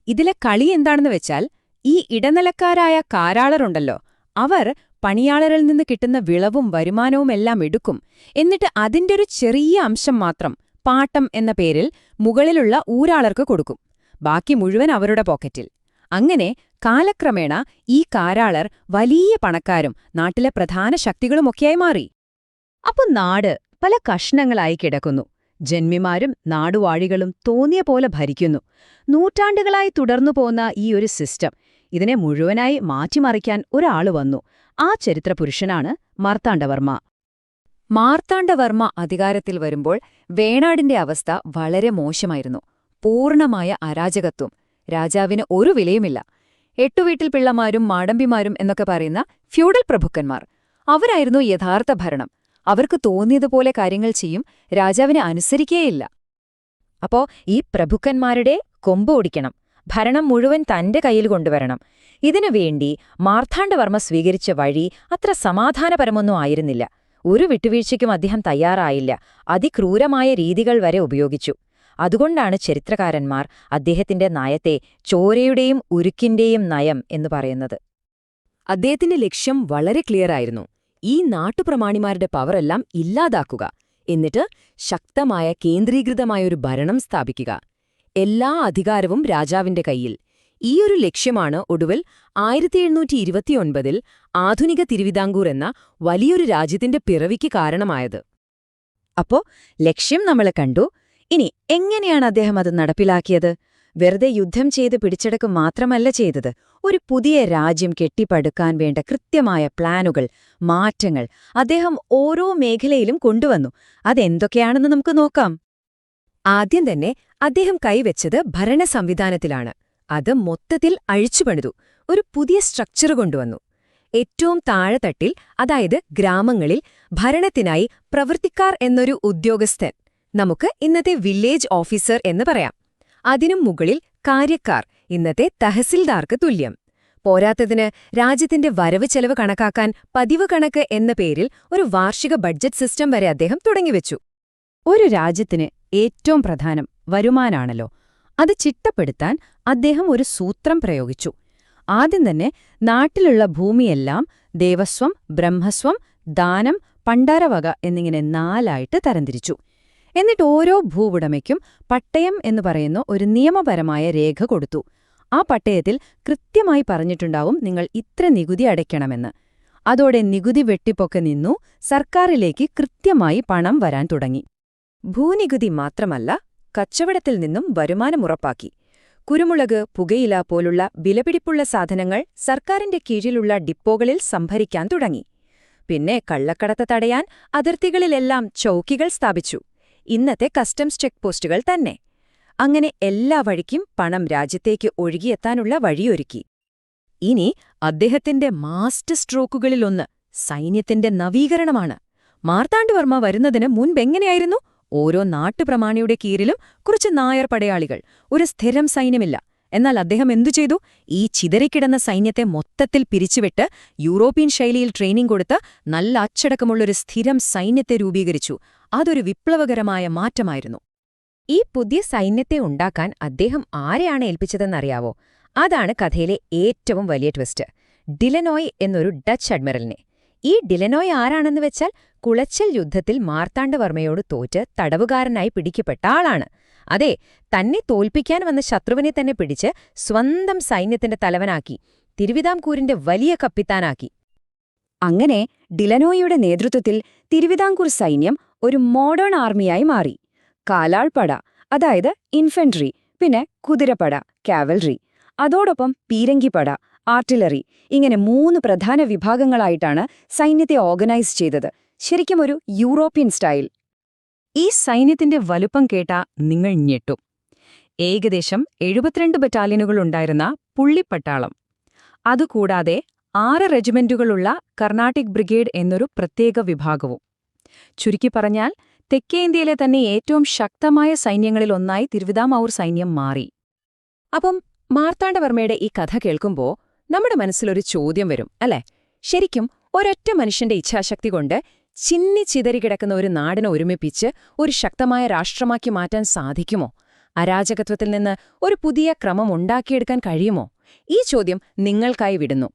ഇതിലെ കളി എന്താണെന്ന് വെച്ചാൽ, ഈ ഇടനിലക്കാരായ കാരാളറുണ്ടല്ലോ, അവർ പണിയാളരിൽ നിന്ന് കിട്ടുന്ന വിളവും വരുമാനവുമെല്ലാം എടുക്കും. എന്നിട്ട് അതിന്റെ ഒരു ചെറിയ അംശം മാത്രം പാട്ടം എന്ന പേരിൽ മുകളിലുള്ള ഊരാളർക്ക് കൊടുക്കും. ബാക്കി മുഴുവൻ അവരുടെ പോക്കറ്റിൽ. അങ്ങനെ കാലക്രമേണ ഈ കാരാളർ വലിയ പണക്കാരും നാട്ടിലെ പ്രധാന ശക്തികളുമൊക്കെയായി മാറി. അപ്പൊ നാട് പല കഷ്ണങ്ങളായി കിടക്കുന്നു. ജന്മിമാരും നാടുവാഴികളും തോന്നിയ പോലെ ഭരിക്കുന്നു. നൂറ്റാണ്ടുകളായി തുടർന്നു പോന്ന ഈ ഒരു സിസ്റ്റം, ഇതിനെ മുഴുവനായി മാറ്റിമറിക്കാൻ ഒരാള് വന്നു. ആ ചരിത്രപുരുഷനാണ് മാർത്താണ്ഡവർമ്മ. മാർത്താണ്ഡവർമ്മ അധികാരത്തിൽ വരുമ്പോൾ വേണാടിന്റെ അവസ്ഥ വളരെ മോശമായിരുന്നു. പൂർണ്ണമായ അരാജകത്വം. രാജാവിന് ഒരു വിലയുമില്ല. എട്ടുവീട്ടിൽ പിള്ളമാരും മാടമ്പിമാരും എന്നൊക്കെ പറയുന്ന ഫ്യൂഡൽ പ്രഭുക്കന്മാർ, അവരായിരുന്നു യഥാർത്ഥ ഭരണം. അവർക്ക് തോന്നിയതുപോലെ കാര്യങ്ങൾ ചെയ്യും, രാജാവിനെ അനുസരിക്കേയില്ല. അപ്പോ ഈ പ്രഭുക്കന്മാരുടെ കൊമ്പ് ഒടിക്കണം, ഭരണം മുഴുവൻ തന്റെ കയ്യിൽ കൊണ്ടുവരണം. ഇതിനുവേണ്ടി മാർത്താണ്ഡവർമ്മ സ്വീകരിച്ച വഴി അത്ര സമാധാനപരമൊന്നും ആയിരുന്നില്ല. ഒരു വിട്ടുവീഴ്ചയ്ക്കും അദ്ദേഹം തയ്യാറായില്ല. അതിക്രൂരമായ രീതികൾ വരെ ഉപയോഗിച്ചു. അതുകൊണ്ടാണ് ചരിത്രകാരന്മാർ അദ്ദേഹത്തിന്റെ നയത്തെ ചോരയുടെയും ഉരുക്കിന്റെയും നയം എന്ന് പറയുന്നത്. അദ്ദേഹത്തിന്റെ ലക്ഷ്യം വളരെ ക്ലിയറായിരുന്നു. ഈ നാട്ടുപ്രമാണിമാരുടെ പവറെല്ലാം ഇല്ലാതാക്കുക, എന്നിട്ട് ശക്തമായ കേന്ദ്രീകൃതമായൊരു ഭരണം സ്ഥാപിക്കുക. എല്ലാ അധികാരവും രാജാവിന്റെ കയ്യിൽ. ഈയൊരു ലക്ഷ്യമാണ് ഒടുവിൽ 1729 ആധുനിക തിരുവിതാംകൂർ എന്ന വലിയൊരു രാജ്യത്തിന്റെ പിറവിക്ക് കാരണമായത്. അപ്പോ ലക്ഷ്യം നമ്മൾ കണ്ടു. ഇനി എങ്ങനെയാണ് അദ്ദേഹം അത് നടപ്പിലാക്കിയത്? വെറുതെ യുദ്ധം ചെയ്ത് പിടിച്ചെടുക്കുക മാത്രമല്ല ചെയ്തത്. ഒരു പുതിയ രാജ്യം കെട്ടിപ്പടുക്കാൻ വേണ്ട കൃത്യമായ പ്ലാനുകൾ, മാറ്റങ്ങൾ അദ്ദേഹം ഓരോ മേഖലയിലും കൊണ്ടുവന്നു. അതെന്തൊക്കെയാണെന്ന് നമുക്ക് നോക്കാം. ആദ്യം തന്നെ അദ്ദേഹം കൈവച്ചത് ഭരണ സംവിധാനത്തിലാണ്. അത് മൊത്തത്തിൽ അഴിച്ചുപണിതു. ഒരു പുതിയ സ്ട്രക്ചർ കൊണ്ടുവന്നു. ഏറ്റവും താഴെത്തട്ടിൽ, അതായത് ഗ്രാമങ്ങളിൽ, ഭരണത്തിനായി പ്രവർത്തിക്കാർ എന്നൊരു ഉദ്യോഗസ്ഥൻ, നമുക്ക് ഇന്നത്തെ വില്ലേജ് ഓഫീസർ എന്ന് പറയാം. അതിനും മുകളിൽ കാര്യക്കാർ, ഇന്നത്തെ തഹസിൽദാർക്ക് തുല്യം. പോരാത്തതിന് രാജ്യത്തിന്റെ വരവ് ചെലവ് കണക്കാക്കാൻ പതിവ് കണക്ക് എന്ന പേരിൽ ഒരു വാർഷിക ബഡ്ജറ്റ് സിസ്റ്റം വരെ അദ്ദേഹം തുടങ്ങിവെച്ചു. ഒരു രാജ്യത്തിന് ഏറ്റവും പ്രധാനം വരുമാനാണല്ലോ. അത് ചിട്ടപ്പെടുത്താൻ അദ്ദേഹം ഒരു സൂത്രം പ്രയോഗിച്ചു. ആദ്യം തന്നെ നാട്ടിലുള്ള ഭൂമിയെല്ലാം ദേവസ്വം, ബ്രഹ്മസ്വം, ദാനം, പണ്ടാരവക എന്നിങ്ങനെ 4ആയിട്ട് തരംതിരിച്ചു. എന്നിട്ട് ഓരോ ഭൂവുടമയ്ക്കും പട്ടയം എന്ന് പറയുന്ന ഒരു നിയമപരമായ രേഖ കൊടുത്തു. ആ പട്ടയത്തിൽ കൃത്യമായി പറഞ്ഞിട്ടുണ്ടാവും നിങ്ങൾ ഇത്ര നികുതി അടയ്ക്കണമെന്ന്. അതോടെ നികുതി വെട്ടിപ്പൊക്കെ നിന്നു. സർക്കാരിലേക്ക് കൃത്യമായി പണം വരാൻ തുടങ്ങി. ഭൂനികുതി മാത്രമല്ല, കച്ചവടത്തിൽ നിന്നും വരുമാനമുറപ്പാക്കി. കുരുമുളക്, പുകയില പോലുള്ള വിലപിടിപ്പുള്ള സാധനങ്ങൾ സർക്കാരിന്റെ കീഴിലുള്ള ഡിപ്പോകളിൽ സംഭരിക്കാൻ തുടങ്ങി. പിന്നെ കള്ളക്കടത്ത് തടയാൻ അതിർത്തികളിലെല്ലാം ചൗക്കികൾ സ്ഥാപിച്ചു. ഇന്നത്തെ കസ്റ്റംസ് ചെക്ക് പോസ്റ്റുകൾ തന്നെ. അങ്ങനെ എല്ലാ വഴിക്കും പണം രാജ്യത്തേക്ക് ഒഴുകിയെത്താനുള്ള വഴിയൊരുക്കി. ഇനി അദ്ദേഹത്തിന്റെ മാസ്റ്റർ സ്ട്രോക്കുകളിലൊന്ന് സൈന്യത്തിന്റെ നവീകരണമാണ്. മാർത്താണ്ഡവർമ്മ വരുന്നതിന് മുൻപെങ്ങനെയായിരുന്നു? ഓരോ നാട്ടുപ്രമാണിയുടെ കീഴിലും കുറച്ച് നായർ പടയാളികൾ, ഒരു സ്ഥിരം സൈന്യമില്ല. എന്നാൽ അദ്ദേഹം എന്തു ചെയ്തു? ഈ ചിതറിക്കിടന്ന സൈന്യത്തെ മൊത്തത്തിൽ പിരിച്ചുവിട്ട് യൂറോപ്യൻ ശൈലിയിൽ ട്രെയിനിംഗ് കൊടുത്ത് നല്ല അച്ചടക്കമുള്ളൊരു സ്ഥിരം സൈന്യത്തെ രൂപീകരിച്ചു. അതൊരു വിപ്ലവകരമായ മാറ്റമായിരുന്നു. ഈ പുതിയ സൈന്യത്തെ ഉണ്ടാക്കാൻ അദ്ദേഹം ആരെയാണ് ഏൽപ്പിച്ചതെന്നറിയാവോ? അതാണ് കഥയിലെ ഏറ്റവും വലിയ ട്വിസ്റ്റ്. ഡിലനോയ് എന്നൊരു ഡച്ച് അഡ്മിറലിനെ. ഈ ഡിലനോയ് ആരാണെന്ന് വെച്ചാൽ കുളച്ചൽ യുദ്ധത്തിൽ മാർത്താണ്ഡവർമ്മയോട് തോറ്റ് തടവുകാരനായി പിടിക്കപ്പെട്ട ആളാണ്. അതെ, തന്നെ തോൽപ്പിക്കാൻ വന്ന ശത്രുവിനെ തന്നെ പിടിച്ച് സ്വന്തം സൈന്യത്തിന്റെ തലവനാക്കി, തിരുവിതാംകൂറിന്റെ വലിയ കപ്പിത്താനാക്കി. അങ്ങനെ ഡിലനോയിയുടെ നേതൃത്വത്തിൽ തിരുവിതാംകൂർ സൈന്യം ഒരു മോഡേൺ ആർമിയായി മാറി. കാലാൾപ്പട, അതായത് ഇൻഫൻട്രി, പിന്നെ കുതിരപ്പട, കാവൽറി, അതോടൊപ്പം പീരങ്കിപ്പട, ആർട്ടിലറി, ഇങ്ങനെ 3 പ്രധാന വിഭാഗങ്ങളായിട്ടാണ് സൈന്യത്തെ ഓർഗനൈസ് ചെയ്തത്. ശരിക്കും ഒരു യൂറോപ്യൻ സ്റ്റൈൽ. ഈ സൈന്യത്തിന്റെ വലുപ്പം കേട്ടാ നിങ്ങൾ ഞെട്ടും. ഏകദേശം 72 ബറ്റാലിയനുകളുണ്ടായിരുന്ന പുള്ളിപ്പട്ടാളം. അതുകൂടാതെ 6 റെജിമെന്റുകളുള്ള കർണാട്ടിക് ബ്രിഗേഡ് എന്നൊരു പ്രത്യേക വിഭാഗവും. ചുരുക്കി പറഞ്ഞാൽ തെക്കേ ഇന്ത്യയിലെ തന്നെ ഏറ്റവും ശക്തമായ സൈന്യങ്ങളിലൊന്നായി തിരുവിതാംകൂർ സൈന്യം മാറി. അപ്പം മാർത്താണ്ഡവർമ്മയുടെ ഈ കഥ കേൾക്കുമ്പോ നമ്മുടെ മനസ്സിലൊരു ചോദ്യം വരും, അല്ലേ? ശരിക്കും ഒരൊറ്റ മനുഷ്യന്റെ ഇച്ഛാശക്തി കൊണ്ട് ചിന്നിച്ചിതറികിടക്കുന്ന ഒരു നാടിനെ ഒരുമിപ്പിച്ച് ഒരു ശക്തമായ രാഷ്ട്രമാക്കി മാറ്റാൻ സാധിക്കുമോ? അരാജകത്വത്തിൽ നിന്ന് ഒരു പുതിയ ക്രമം ഉണ്ടാക്കിയെടുക്കാൻ കഴിയുമോ? ഈ ചോദ്യം നിങ്ങൾക്കായി വിടുന്നു.